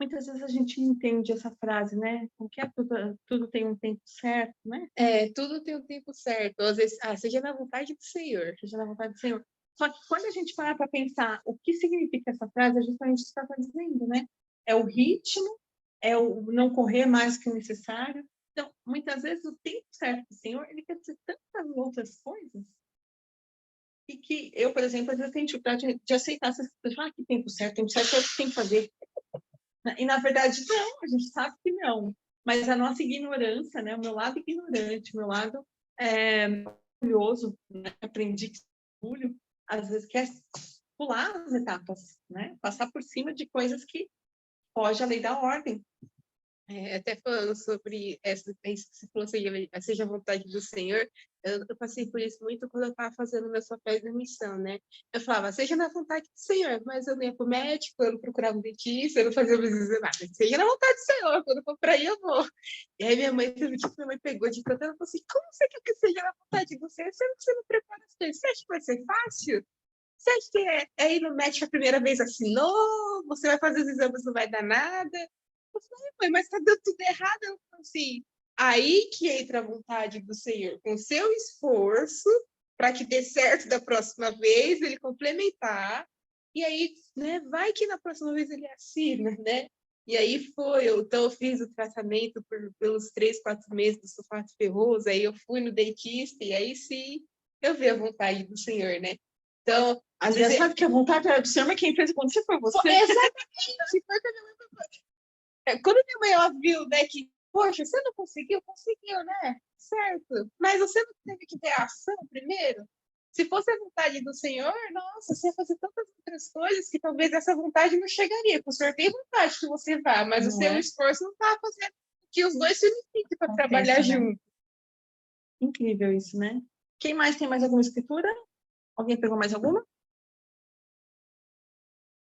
Muitas vezes a gente entende essa frase, né? Como que é? Tudo tem um tempo certo, né? Tudo tem um tempo certo. Às vezes, seja na vontade do Senhor. Seja na vontade do Senhor. Só que quando a gente para pensar o que significa essa frase, é justamente o que você está dizendo, né? É o ritmo, é o não correr mais que o necessário. Então, muitas vezes, o tempo certo do Senhor, ele quer dizer tantas outras coisas, e que eu, por exemplo, às vezes tenho dificuldade de aceitar essas coisas. Que tempo certo é o que tem que fazer. E, na verdade, não, a gente sabe que não. Mas a nossa ignorância, né? O meu lado ignorante, o meu lado orgulhoso, né? Aprendi que orgulho, às vezes, quer pular as etapas, né? Passar por cima de coisas que foge à lei da ordem. Até falando sobre isso que você falou, seja a vontade do Senhor, eu passei por isso muito quando eu estava fazendo meus papéis da missão, né? Eu falava, seja na vontade do Senhor, mas eu não ia para o médico, eu não procurava um dentista, eu não fazia nada. Seja na vontade do Senhor, quando eu for para aí, eu vou. E aí minha mãe pegou de tanto, ela falou assim, como você quer que seja na vontade do Senhor, sendo que você não prepara as coisas? Você acha que vai ser fácil? Você acha que é ir no médico a primeira vez assinou, você vai fazer os exames, não vai dar nada? Eu falei, mãe, mas tá dando tudo errado. Eu falei assim, aí que entra a vontade do Senhor, com seu esforço, para que dê certo da próxima vez, ele complementar, e aí, né, vai que na próxima vez ele assina, né? E aí então eu fiz o tratamento pelos 3, 4 meses do sulfato ferroso, aí eu fui no dentista, e aí sim, eu vi a vontade do Senhor, né? Então, às vezes... sabe que a vontade era do Senhor, mas quem fez acontecer foi você. Exatamente, foi quando quando minha mãe ela viu, né, que, poxa, você não conseguiu, né? Certo. Mas você não teve que ter a ação primeiro? Se fosse a vontade do Senhor, nossa, você ia fazer tantas outras coisas que talvez essa vontade não chegaria. O Senhor tem vontade que você vá, mas o seu esforço não está fazendo que os dois se unifiquem para trabalhar né? junto. Incrível isso, né? Quem mais tem mais alguma escritura? Alguém pegou mais alguma?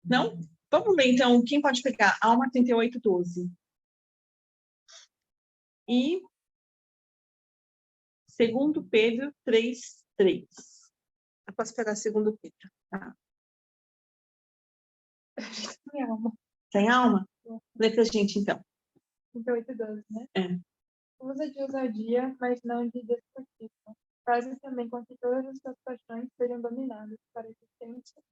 Não? Vamos ler, então, quem pode pegar? Alma 38:12. E 2 Pedro 3:3. Eu posso pegar segundo Pedro. Tá. Tem alma. Tem alma? Lê pra gente, então. 38:12, né? Usa de ousadia, mas não de despotismo. Fazem também com que todas as suas paixões sejam dominadas, para que ciências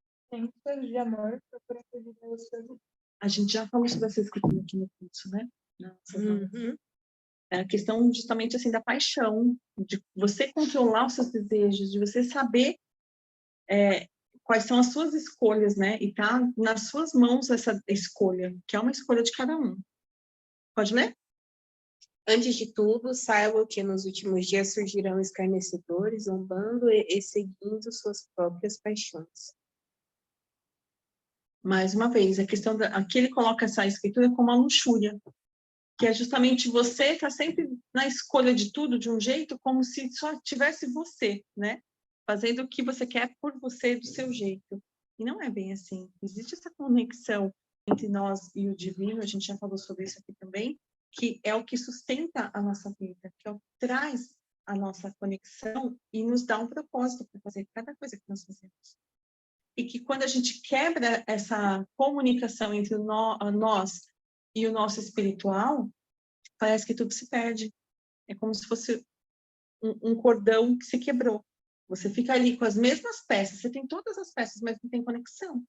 de amor procurem fugir pelos seus. A gente já falou sobre essa escritura aqui no curso, né? É a questão justamente assim da paixão, de você controlar os seus desejos, de você saber quais são as suas escolhas, né? E tá nas suas mãos essa escolha, que é uma escolha de cada um. Pode ler? Antes de tudo, saibam que nos últimos dias surgirão escarnecedores, zombando e seguindo suas próprias paixões. Mais uma vez, a questão aqui ele coloca essa escritura como a luxúria, que é justamente você estar sempre na escolha de tudo de um jeito como se só tivesse você, né? Fazendo o que você quer por você, do seu jeito. E não é bem assim. Existe essa conexão entre nós e o divino, a gente já falou sobre isso aqui também, que é o que sustenta a nossa vida, que é o que traz a nossa conexão e nos dá um propósito para fazer cada coisa que nós fazemos. E que quando a gente quebra essa comunicação entre nós e o nosso espiritual, parece que tudo se perde. É como se fosse um cordão que se quebrou. Você fica ali com as mesmas peças, você tem todas as peças, mas não tem conexão.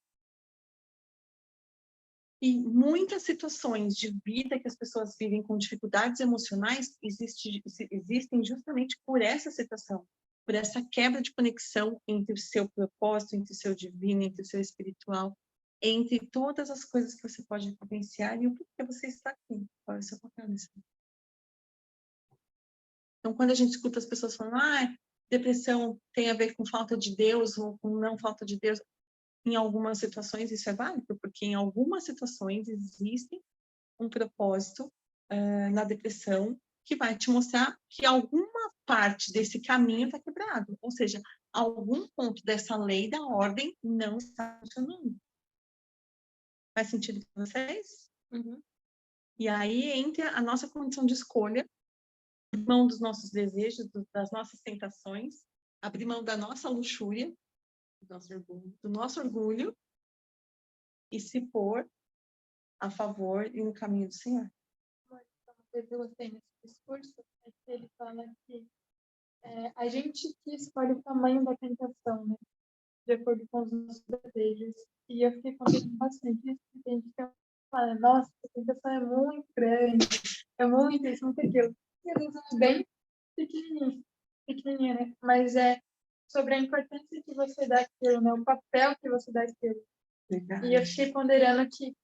E muitas situações de vida que as pessoas vivem com dificuldades emocionais existem justamente por essa situação, por essa quebra de conexão entre o seu propósito, entre o seu divino, entre o seu espiritual, entre todas as coisas que você pode vivenciar e o porquê você está aqui, qual é o seu papel nisso. Então, quando a gente escuta as pessoas falando, depressão tem a ver com falta de Deus ou com não falta de Deus, em algumas situações isso é válido, porque em algumas situações existe um propósito na depressão que vai te mostrar que alguma parte desse caminho está quebrado, ou seja, algum ponto dessa lei da ordem não está funcionando. Faz sentido para vocês? Uhum. E aí entra a nossa condição de escolha, abrir mão dos nossos desejos, das nossas tentações, abrir mão da nossa luxúria, do nosso orgulho, e se pôr a favor e no caminho do Senhor. Uma coisa que eu gostei nesse discurso é que ele fala que a gente que escolhe o tamanho da tentação, né? De acordo com os nossos desejos. E eu fiquei contando bastante isso, porque a gente fala, nossa, a tentação é muito grande, é muito isso, muito aquilo. E às vezes é bem pequenininha, né? Mas é sobre a importância que você dá àquilo, né? O papel que você dá àquilo. E eu fiquei ponderando que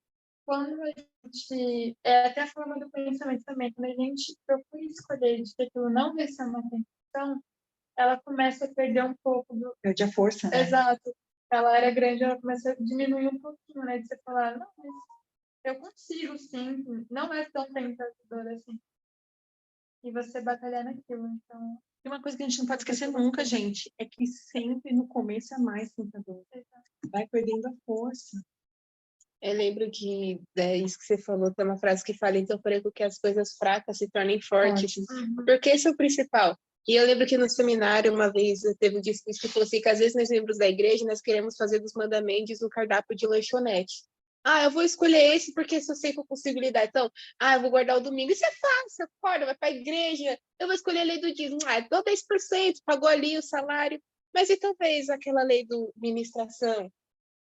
quando a gente, até a forma do pensamento também, quando a gente procura escolher de que aquilo não vai ser uma tentação, ela começa a perder um pouco do... Perde a força, né? Exato. Ela era grande, ela começa a diminuir um pouquinho, né? De você falar, não, mas eu consigo, sim. Não é tão tentador assim. E você batalhar naquilo, então... E uma coisa que a gente não pode esquecer nunca, gente, é que sempre no começo é mais tentador. Vai perdendo a força. Eu lembro que isso que você falou, tem uma frase que fala, então prego que as coisas fracas se tornem fortes. Porque esse é o principal. E eu lembro que no seminário, uma vez, teve um discurso que falou assim, que às vezes nós membros da igreja, nós queremos fazer dos mandamentos um cardápio de lanchonete. Eu vou escolher esse porque se eu sei que eu consigo lidar. Então, eu vou guardar o domingo. Isso é fácil, acorda, vai para a igreja. Eu vou escolher a lei do dízimo. Dou 10%, pagou ali o salário. Mas e talvez aquela lei do ministração,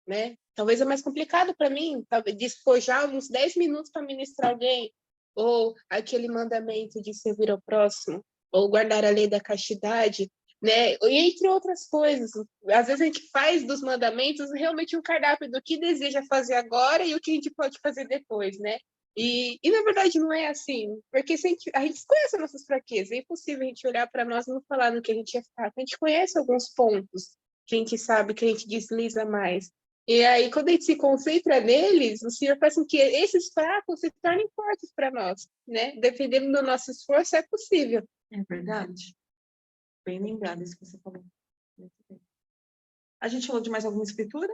né? Talvez é mais complicado para mim, talvez despojar uns 10 minutos para ministrar alguém, ou aquele mandamento de servir ao próximo, ou guardar a lei da castidade, né? E entre outras coisas. Às vezes a gente faz dos mandamentos realmente um cardápio do que deseja fazer agora e o que a gente pode fazer depois, né? E na verdade não é assim, porque se a gente conhece as nossas fraquezas, é impossível a gente olhar para nós e não falar no que a gente é fraco. A gente conhece alguns pontos que a gente sabe que a gente desliza mais. E aí, quando a gente se concentra neles, o Senhor faz com que esses fracos se tornem fortes para nós, né? Dependendo do nosso esforço, é possível. É verdade. Bem lembrado isso que você falou. A gente falou de mais alguma escritura?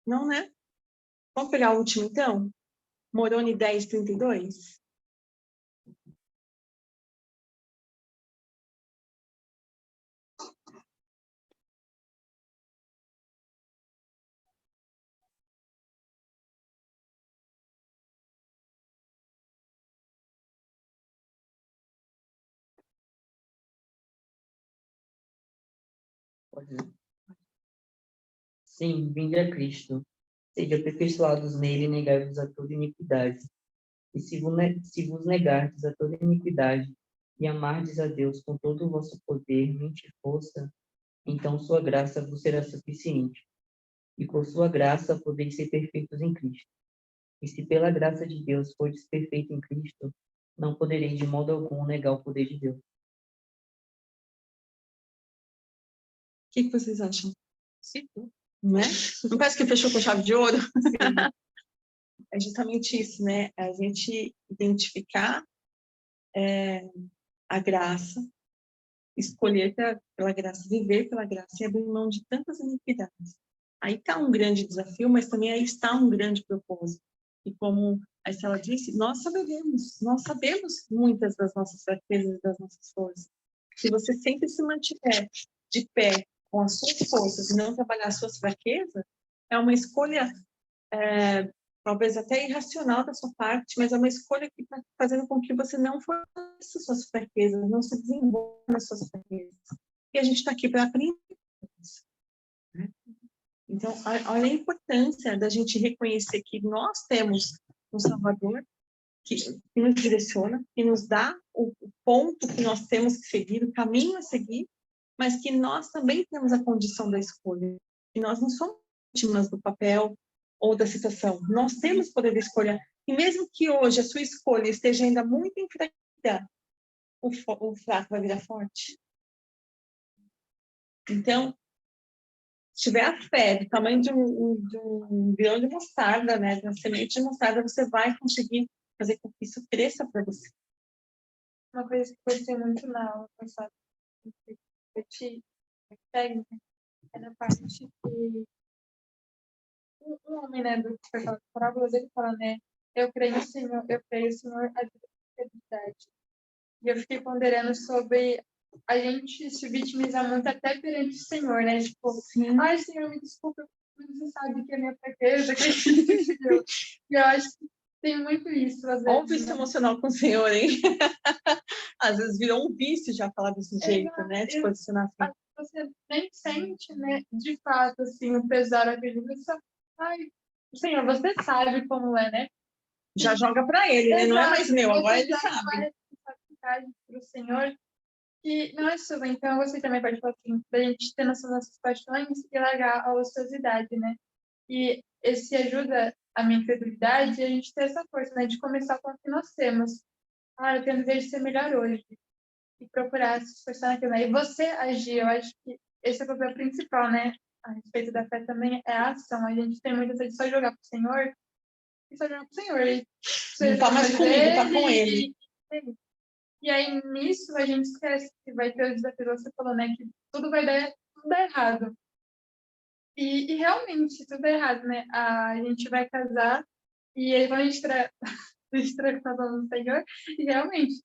Não, né? Vamos pegar o último, então? Moroni 10:32. Sim, vinde a Cristo. Sede aperfeiçoados nele e negai-vos a toda iniquidade. E se vos negardes a toda iniquidade e amardes a Deus com todo o vosso poder, mente e força, então sua graça vos será suficiente. E por sua graça podeis ser perfeitos em Cristo. E se pela graça de Deus fordes perfeito em Cristo, não podereis de modo algum negar o poder de Deus. O que vocês acham? Sim. Né? Não parece que fechou com chave de ouro? É justamente isso, né? A gente identificar a graça, escolher pela graça, viver pela graça e abrir mão de tantas iniquidades. Aí está um grande desafio, mas também aí está um grande propósito. E como a Estela disse, nós sabemos muitas das nossas fraquezas e das nossas forças. Se você sempre se mantiver de pé com as suas forças e não trabalhar as suas fraquezas, é uma escolha talvez até irracional da sua parte, mas é uma escolha que está fazendo com que você não fortaleça suas fraquezas, não se desenvolva nas suas fraquezas. E a gente está aqui para aprender isso, né? Então, olha a importância da gente reconhecer que nós temos um Salvador que nos direciona, que nos dá o ponto que nós temos que seguir, o caminho a seguir, mas que nós também temos a condição da escolha. E nós não somos vítimas do papel ou da situação. Nós temos poder de escolha. E mesmo que hoje a sua escolha esteja ainda muito enfraquecida, o fraco vai virar forte. Então, se tiver a fé do tamanho de um grão de mostarda, né, de uma semente de mostarda, você vai conseguir fazer com que isso cresça para você. Uma coisa que pode ser muito na aula passada, que eu te pego, é na parte que um homem, né, do que foi falado parábolas, ele fala, né, eu creio, Senhor, a verdade. E eu fiquei ponderando sobre a gente se vitimizar muito até perante o Senhor, né, tipo, Sim. ai, Senhor, me desculpa, você sabe que é minha fraqueza, que eu, e eu acho que tem muito isso, às Olha o vezes, vício né? emocional com o senhor, hein? Às vezes virou um vício já falar desse jeito, né? De posicionar assim. Você nem sente, né, de fato, assim, o pesar daquele, você só, ai, Senhor, você sabe como é, né? Já joga para ele, né? Não é mais meu, agora ele Você dá uma sabe. responsabilidade para o Senhor que não é sua. Então, você também pode falar assim, da gente ter nossas nossas paixões e largar a ociosidade, né? E esse ajuda a minha credibilidade e a gente ter essa força, né? De começar com o que nós temos. Ah, eu tenho desejo de ser melhor hoje. E procurar se esforçar naquilo, né? E você agir, eu acho que esse é o papel principal, né? A respeito da fé também é a ação. A gente tem muita de só jogar pro Senhor e só jogar pro Senhor. E Não tá mais comigo, tá com ele. E aí, nisso, a gente esquece que vai ter o desafio, você falou, né? Que tudo vai dar, tudo dá errado. E realmente, tudo é errado, né? A gente vai casar e aí quando a gente casar no Senhor, e realmente,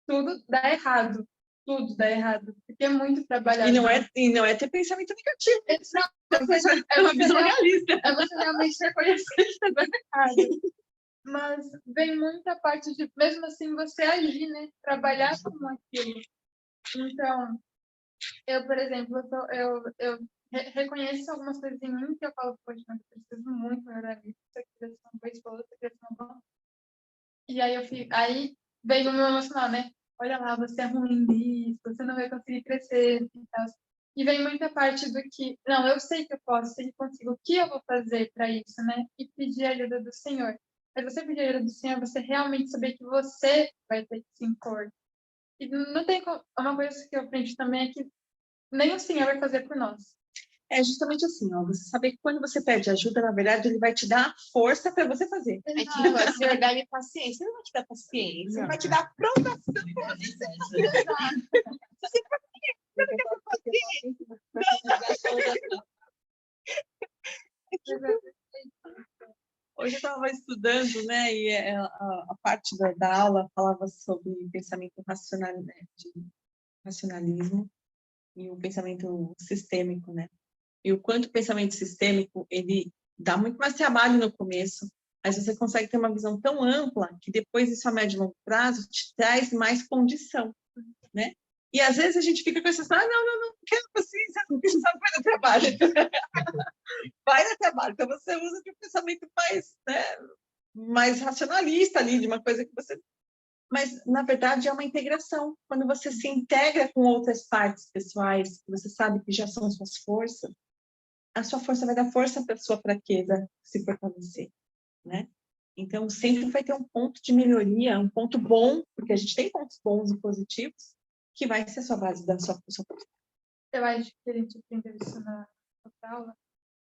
tudo dá errado. Tudo dá errado. Porque é muito trabalhado. E não é ter pensamento negativo. É uma visão realista. É você realmente reconhecer que está dando errado. Mas vem muita parte de, mesmo assim, você agir, né? Trabalhar com aquilo. Então, eu, por exemplo, eu reconheço algumas coisas em mim que eu falo, poxa, mas eu preciso muito melhorar isso. Isso aqui deve ser uma boa esposa, isso aqui deve ser uma boa. E aí vem o meu emocional, né? Olha lá, você é ruim nisso, você não vai conseguir crescer e tal. E vem muita parte do que, não, eu sei que eu posso, sei que consigo, o que eu vou fazer para isso, né? E pedir a ajuda do Senhor. Mas você pedir a ajuda do Senhor, você realmente saber que você vai ter que se impor. E não tem uma coisa que eu aprendi também é que nem o Senhor vai fazer por nós. É justamente assim, ó. Você saber que quando você pede ajuda, na verdade, ele vai te dar força para você fazer. Aí te fala, Senhor, dá-me paciência. Ele não vai te dar paciência, ele vai te dar aprovação. Hoje eu estava estudando, né, e a parte da aula falava sobre pensamento racional, né, de racionalismo e o pensamento sistêmico, né? E o quanto o pensamento sistêmico, ele dá muito mais trabalho no começo, mas você consegue ter uma visão tão ampla que depois isso a médio e longo prazo te traz mais condição, né? E às vezes a gente fica com essa, não quero paciência, não sabe, vai dar trabalho. Vai dar trabalho. Então você usa de um pensamento mais, né, mais racionalista ali, de uma coisa que você... Mas, na verdade, é uma integração. Quando você se integra com outras partes pessoais, que você sabe que já são suas forças, a sua força vai dar força para a sua fraqueza se fortalecer, né? Então, sempre vai ter um ponto de melhoria, um ponto bom, porque a gente tem pontos bons e positivos, que vai ser a sua base da sua força. Eu acho que a gente aprendeu isso na aula,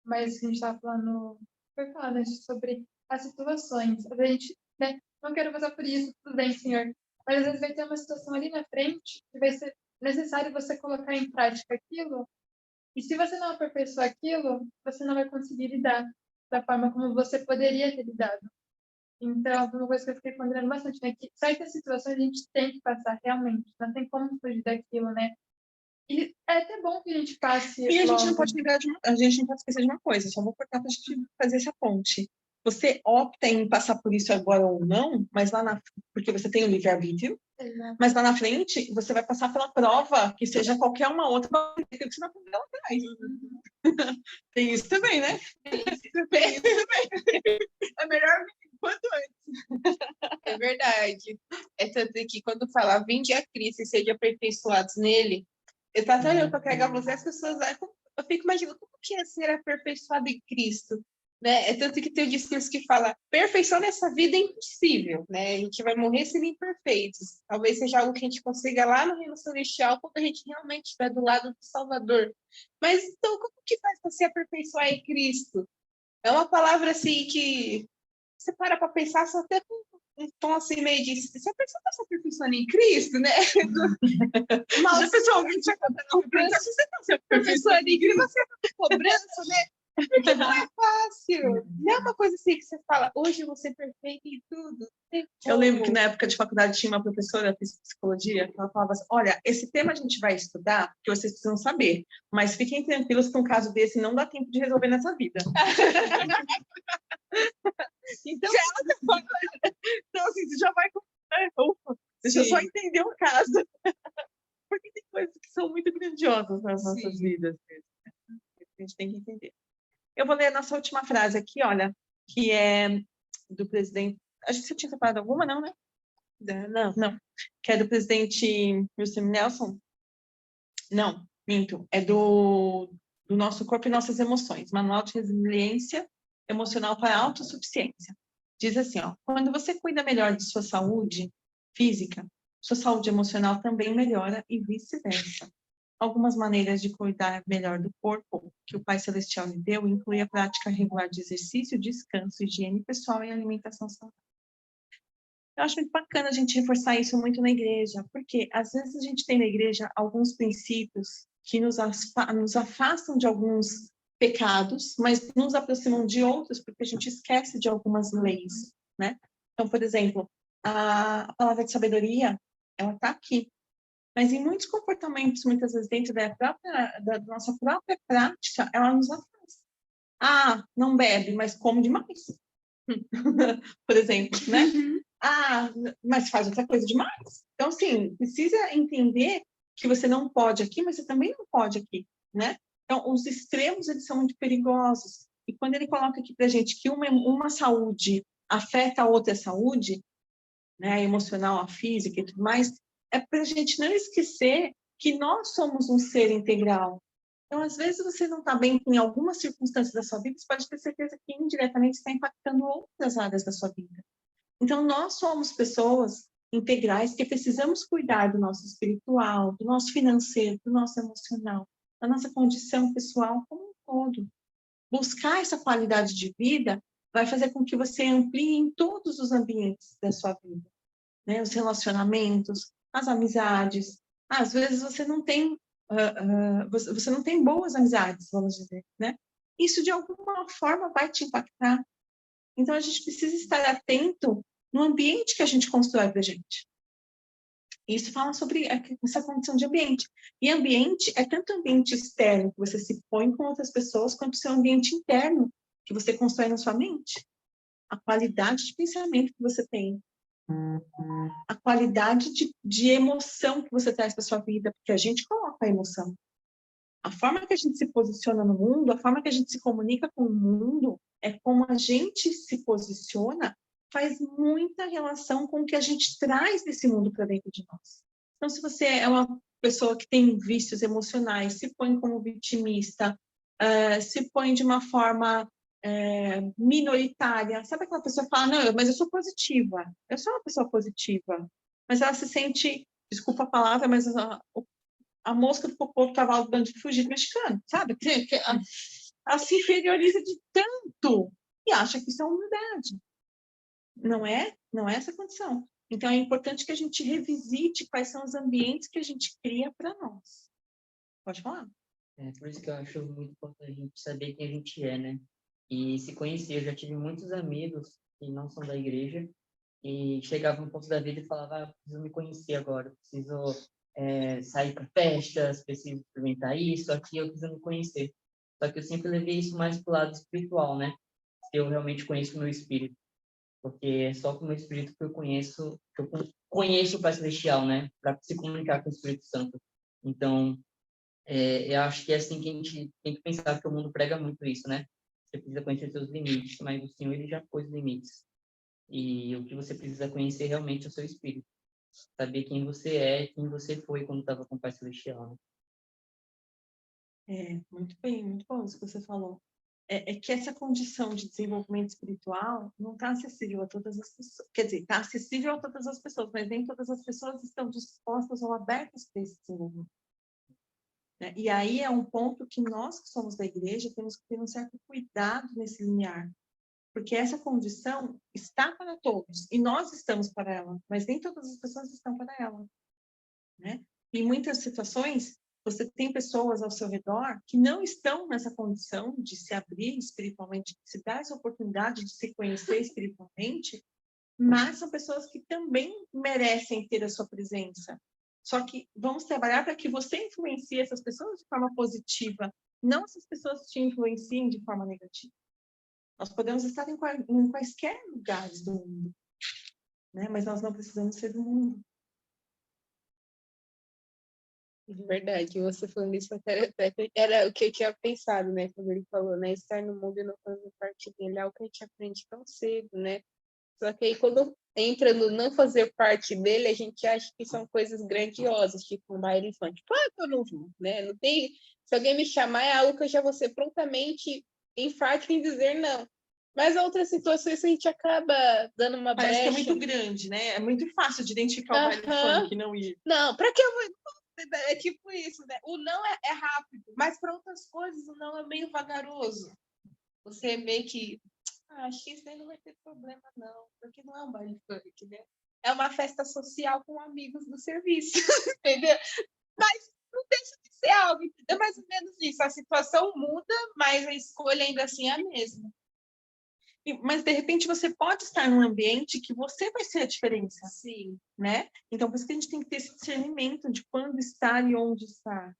mas a gente estava falando, né, sobre as situações. A gente, né, não quero passar por isso, tudo bem, Senhor. Mas às vezes vai ter uma situação ali na frente que vai ser necessário você colocar em prática aquilo. E se você não aperfeiçoar aquilo, você não vai conseguir lidar da forma como você poderia ter lidado. Então, foi uma coisa que eu fiquei ponderando bastante, né? Que certas situações a gente tem que passar realmente, não tem como fugir daquilo, né? E é até bom que a gente passe. E a gente não pode lembrar a gente não pode esquecer de uma coisa, só vou cortar para a gente fazer essa ponte. Você opta em passar por isso agora ou não, mas porque você tem o livre-arbítrio, mas lá na frente você vai passar pela prova, que seja qualquer uma outra que você vai fazer lá atrás. Tem isso também, né? Tem isso também. É melhor quanto antes. É verdade. É tanto que quando fala, vinde a Cristo e sejam aperfeiçoados nele, eu tô até olhando para carregar você, as pessoas, eu fico imaginando como que é ser aperfeiçoado em Cristo, né? É tanto que tem o discurso que fala, perfeição nessa vida é impossível, né? A gente vai morrer sendo imperfeitos. Talvez seja algo que a gente consiga lá no reino celestial, quando a gente realmente estiver do lado do Salvador. Mas, então, como que faz para se aperfeiçoar em Cristo? É uma palavra, assim, que você para pensar só até com um tom assim meio de... Se a pessoa está se aperfeiçoando em Cristo, né? Mas a pessoa ouvinte já está cobrança, se você está se aperfeiçoando em Cristo, você está cobrança, né? Porque não é fácil. Não é uma coisa assim que você fala, hoje eu vou ser perfeita em tudo. Eu lembro que na época de faculdade tinha uma professora de psicologia que ela falava assim, olha, esse tema a gente vai estudar porque vocês precisam saber, mas fiquem tranquilos que um caso desse não dá tempo de resolver nessa vida. Então, então assim, você já vai... Ufa, deixa eu só entender o caso. Porque tem coisas que são muito grandiosas nas nossas vidas. A gente tem que entender. Eu vou ler a nossa última frase aqui, olha, que é do presidente... A gente tinha separado alguma, não, né? Não. Que é do presidente Russell Nelson. Não, minto. É do Nosso Corpo e Nossas Emoções. Manual de Resiliência Emocional para a Autossuficiência. Diz assim, ó, quando você cuida melhor de sua saúde física, sua saúde emocional também melhora e vice-versa. Algumas maneiras de cuidar melhor do corpo que o Pai Celestial lhe deu inclui a prática regular de exercício, descanso, higiene pessoal e alimentação saudável. Eu acho muito bacana a gente reforçar isso muito na igreja, porque às vezes a gente tem na igreja alguns princípios que nos afastam de alguns pecados, mas nos aproximam de outros, porque a gente esquece de algumas leis, né? Então, por exemplo, a palavra de sabedoria, ela está aqui, mas em muitos comportamentos, muitas vezes dentro da nossa própria prática, ela nos afasta. Ah, não bebe, mas come demais. Por exemplo, né? Ah, mas faz outra coisa demais. Então, assim, precisa entender que você não pode aqui, mas você também não pode aqui, né? Então, os extremos, eles são muito perigosos. E quando ele coloca aqui pra gente que uma saúde afeta a outra saúde, né, a emocional, a física e tudo mais, é pra gente não esquecer que nós somos um ser integral. Então, às vezes, você não está bem em algumas circunstâncias da sua vida, você pode ter certeza que indiretamente está impactando outras áreas da sua vida. Então, nós somos pessoas integrais que precisamos cuidar do nosso espiritual, do nosso financeiro, do nosso emocional, da nossa condição pessoal como um todo. Buscar essa qualidade de vida vai fazer com que você amplie em todos os ambientes da sua vida, né? Os relacionamentos, as amizades. Às vezes você não tem você não tem boas amizades, vamos dizer, né? Isso de alguma forma vai te impactar. Então a gente precisa estar atento no ambiente que a gente constrói para a gente. Isso fala sobre essa condição de ambiente. E ambiente é tanto ambiente externo que você se põe com outras pessoas, quanto o seu ambiente interno que você constrói na sua mente. A qualidade de pensamento que você tem. A qualidade de emoção que você traz para sua vida, porque a gente coloca a emoção. A forma que a gente se posiciona no mundo, a forma que a gente se comunica com o mundo, é como a gente se posiciona, faz muita relação com o que a gente traz desse mundo para dentro de nós. Então, se você é uma pessoa que tem vícios emocionais, se põe como vitimista, se põe de uma forma minoritária, sabe aquela pessoa que fala, não, mas eu sou positiva, eu sou uma pessoa positiva, mas ela se sente, desculpa a palavra, mas a mosca do popô do cavalo do bandido fugido mexicano, sabe? Ela se inferioriza de tanto e acha que isso é humildade. Não é essa condição. Então, é importante que a gente revisite quais são os ambientes que a gente cria para nós. Pode falar. É por isso que eu acho muito importante a gente saber quem a gente é, né? E se conhecer. Eu já tive muitos amigos que não são da igreja e chegavam no ponto da vida e falavam, preciso me conhecer agora, preciso sair para festas, preciso experimentar isso, aqui eu preciso me conhecer. Só que eu sempre levei isso mais para o lado espiritual, né? Eu realmente conheço o meu espírito. Porque é só com o meu espírito que eu conheço o Pai Celestial, né? Para se comunicar com o Espírito Santo. Então, eu acho que é assim que a gente tem que pensar, porque o mundo prega muito isso, né? Você precisa conhecer seus limites, mas o Senhor, ele já pôs limites. E o que você precisa conhecer realmente é o seu espírito. Saber quem você é, quem você foi quando estava com o Pai Celestial, né? Muito bem, muito bom isso que você falou. É que essa condição de desenvolvimento espiritual não está acessível a todas as pessoas. Quer dizer, está acessível a todas as pessoas, mas nem todas as pessoas estão dispostas ou abertas para esse desenvolvimento. Né? E aí é um ponto que nós que somos da igreja temos que ter um certo cuidado nesse limiar, porque essa condição está para todos e nós estamos para ela, mas nem todas as pessoas estão para ela. Né? Em muitas situações, você tem pessoas ao seu redor que não estão nessa condição de se abrir espiritualmente, de se dar essa oportunidade de se conhecer espiritualmente, mas são pessoas que também merecem ter a sua presença. Só que vamos trabalhar para que você influencie essas pessoas de forma positiva, não essas pessoas te influenciem de forma negativa. Nós podemos estar em quaisquer lugares do mundo, né? Mas nós não precisamos ser do mundo. De verdade, você falando isso era o que eu tinha pensado, né? Quando ele falou, né? Estar no mundo e não fazer parte dele é algo que a gente aprende tão cedo, né? Só que aí quando entra no não fazer parte dele, a gente acha que são coisas grandiosas, tipo um baile infantil. Claro que eu não vou, né? Não tem... Se alguém me chamar, é algo que eu já vou ser prontamente enfática em dizer não. Mas outras situações a gente acaba dando uma Parece que é brecha. muito grande, né? É muito fácil de identificar o baile funk e não ir. Não, para que eu vou? É tipo isso, né? O não é rápido, mas para outras coisas o não é meio vagaroso. Você é meio que, acho que isso aí não vai ter problema, não, porque não é um baile funk, né? É uma festa social com amigos do serviço, entendeu? Mas não deixa de ser algo, é mais ou menos isso. A situação muda, mas a escolha ainda assim é a mesma. Mas, de repente, você pode estar num ambiente que você vai ser a diferença. Sim. Né? Então, por isso que a gente tem que ter esse discernimento de quando estar e onde estar.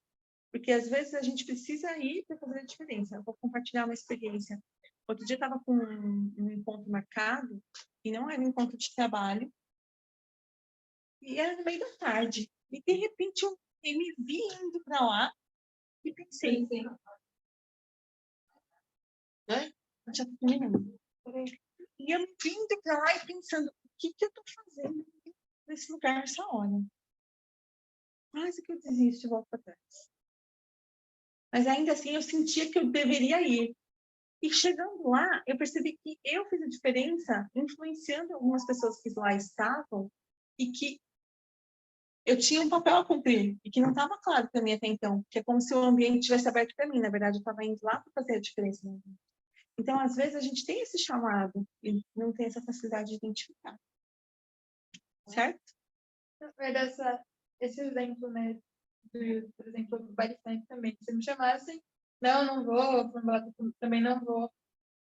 Porque, às vezes, a gente precisa ir para fazer a diferença. Eu vou compartilhar uma experiência. Outro dia eu estava com um encontro marcado, e não era um encontro de trabalho, e era no meio da tarde. E, de repente, eu me vi indo para lá e pensei, né? Eu já estou terminando. E eu me vi indo para lá e pensando, o que eu estou fazendo nesse lugar, nessa hora? Quase que eu desisto e volto para trás. Mas ainda assim eu sentia que eu deveria ir. E chegando lá, eu percebi que eu fiz a diferença influenciando algumas pessoas que lá estavam e que eu tinha um papel a cumprir e que não estava claro para mim até então, que é como se o ambiente tivesse aberto para mim. Na verdade, eu estava indo lá para fazer a diferença. Então, às vezes, a gente tem esse chamado e não tem essa facilidade de identificar. Certo? Esse exemplo, né, por exemplo, do baile funk também. Se me chamassem, não vou, também não vou.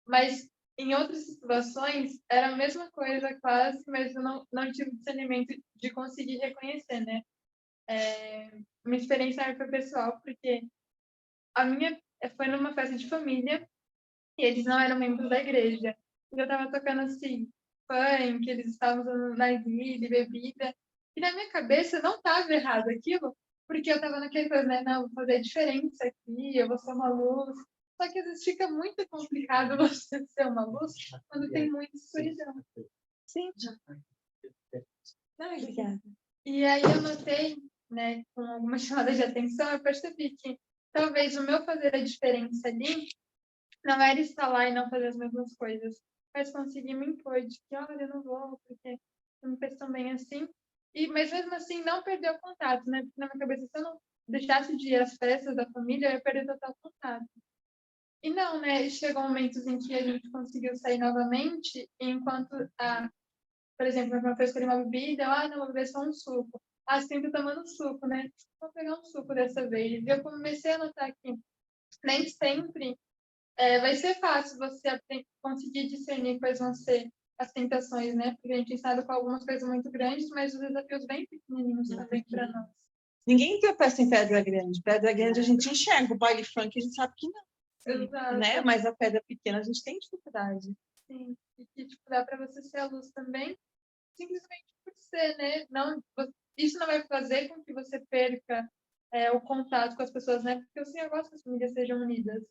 Mas em outras situações era a mesma coisa quase, mas eu não tive discernimento de conseguir reconhecer, né? Uma experiência foi pessoal, porque a minha foi numa festa de família e eles não eram membros da igreja. E eu tava tocando assim, funk, eles estavam usando narguilé, bebida. E na minha cabeça não estava errado aquilo, porque eu estava naquele coisa, né? Não, vou fazer a diferença aqui, eu vou ser uma luz. Só que às vezes fica muito complicado você ser uma luz quando tem muita escuridão. Sim. Não, obrigada. E aí eu notei, né, com algumas chamadas de atenção, eu percebi que talvez o meu fazer a diferença ali não era estar lá e não fazer as mesmas coisas, mas conseguir me impor de que, olha, eu não vou, porque não me fez tão bem assim. Mas mesmo assim, não perder o contato, né? Porque na minha cabeça, se eu não deixasse de ir às festas da família, eu ia perder total contato. E não, né? Chegou momentos em que a gente conseguiu sair novamente, enquanto, por exemplo, uma vez escolhi uma bebida, não, vou beber só um suco. Sempre tomando suco, né? Vou pegar um suco dessa vez. E eu comecei a notar que nem sempre vai ser fácil você conseguir discernir quais vão ser as tentações, né? Porque a gente sabe com algumas coisas muito grandes, mas os desafios bem pequenininhos também para nós. Ninguém tem peça em Pedra Grande. Pedra Grande a gente enxerga, o baile funk a gente sabe que não. Exato. Né? Mas a pedra pequena a gente tem dificuldade. Sim, e que tipo, dá para você ser a luz também, simplesmente por ser, né? Não, isso não vai fazer com que você perca o contato com as pessoas, né? Porque eu sim, eu gosto que as famílias sejam unidas,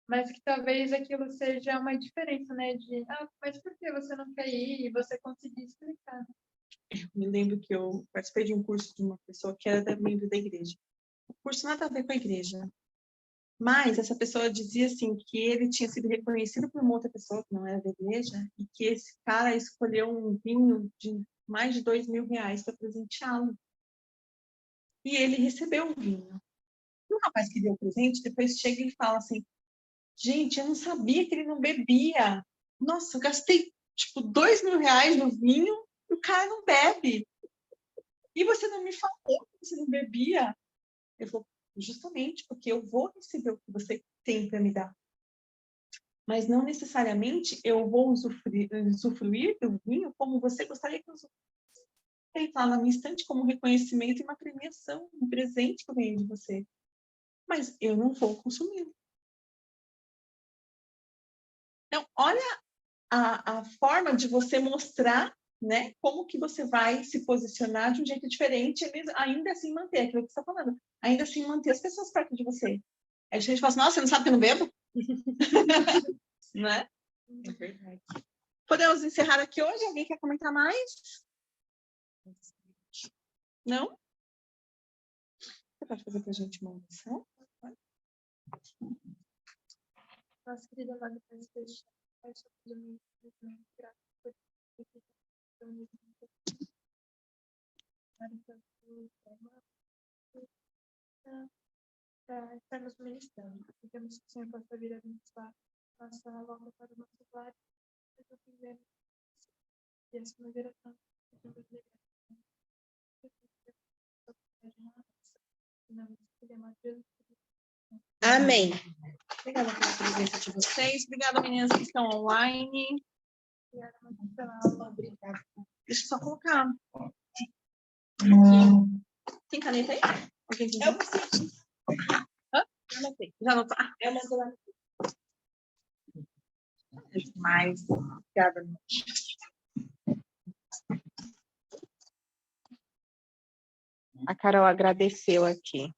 mas que talvez aquilo seja uma diferença, né? Mas por que você não quer ir? E você conseguir explicar. Eu me lembro que eu participei de um curso de uma pessoa que era membro da igreja. O curso nada a ver com a igreja. Mas essa pessoa dizia assim que ele tinha sido reconhecido por uma outra pessoa que não era da igreja e que esse cara escolheu um vinho de mais de R$ 2.000 para presenteá-lo. E ele recebeu o vinho. E o rapaz que deu o presente depois chega e fala assim: gente, eu não sabia que ele não bebia. Nossa, eu gastei tipo R$ 2.000 no vinho e o cara não bebe. E você não me falou que você não bebia? Eu vou justamente porque eu vou receber o que você tem para me dar. mas não necessariamente eu vou usufruir do vinho como você gostaria que eu usufruísse. Ele está na minha estante como um reconhecimento e uma premiação, um presente que eu ganhei de você. Mas eu não vou consumi-lo. Então, olha a forma de você mostrar, né, como que você vai se posicionar de um jeito diferente, ainda assim manter aquilo que você está falando, ainda assim manter as pessoas perto de você. Aí a gente fala assim, nossa, você não sabe que eu não bebo? Né? É verdade. Podemos encerrar aqui hoje? Alguém quer comentar mais? Não? Você pode fazer para a gente uma oração? Nossa querida amada, Deus, Pai, só pelo meio do graças por estar nos ministrando. Pedimos que o Senhor possa vir abençoar nossa volta para o nosso lar, para o que e a sua geração. Amém. Obrigada pela presença de vocês. Obrigada, meninas que estão online. Obrigada, mãe, pela aula. Obrigada. Deixa eu só colocar. Tem caneta aí? Alguém tem? Eu preciso. Já anotei. Já não tá. Eu mando lá. Demais. Obrigada. A Carol agradeceu aqui.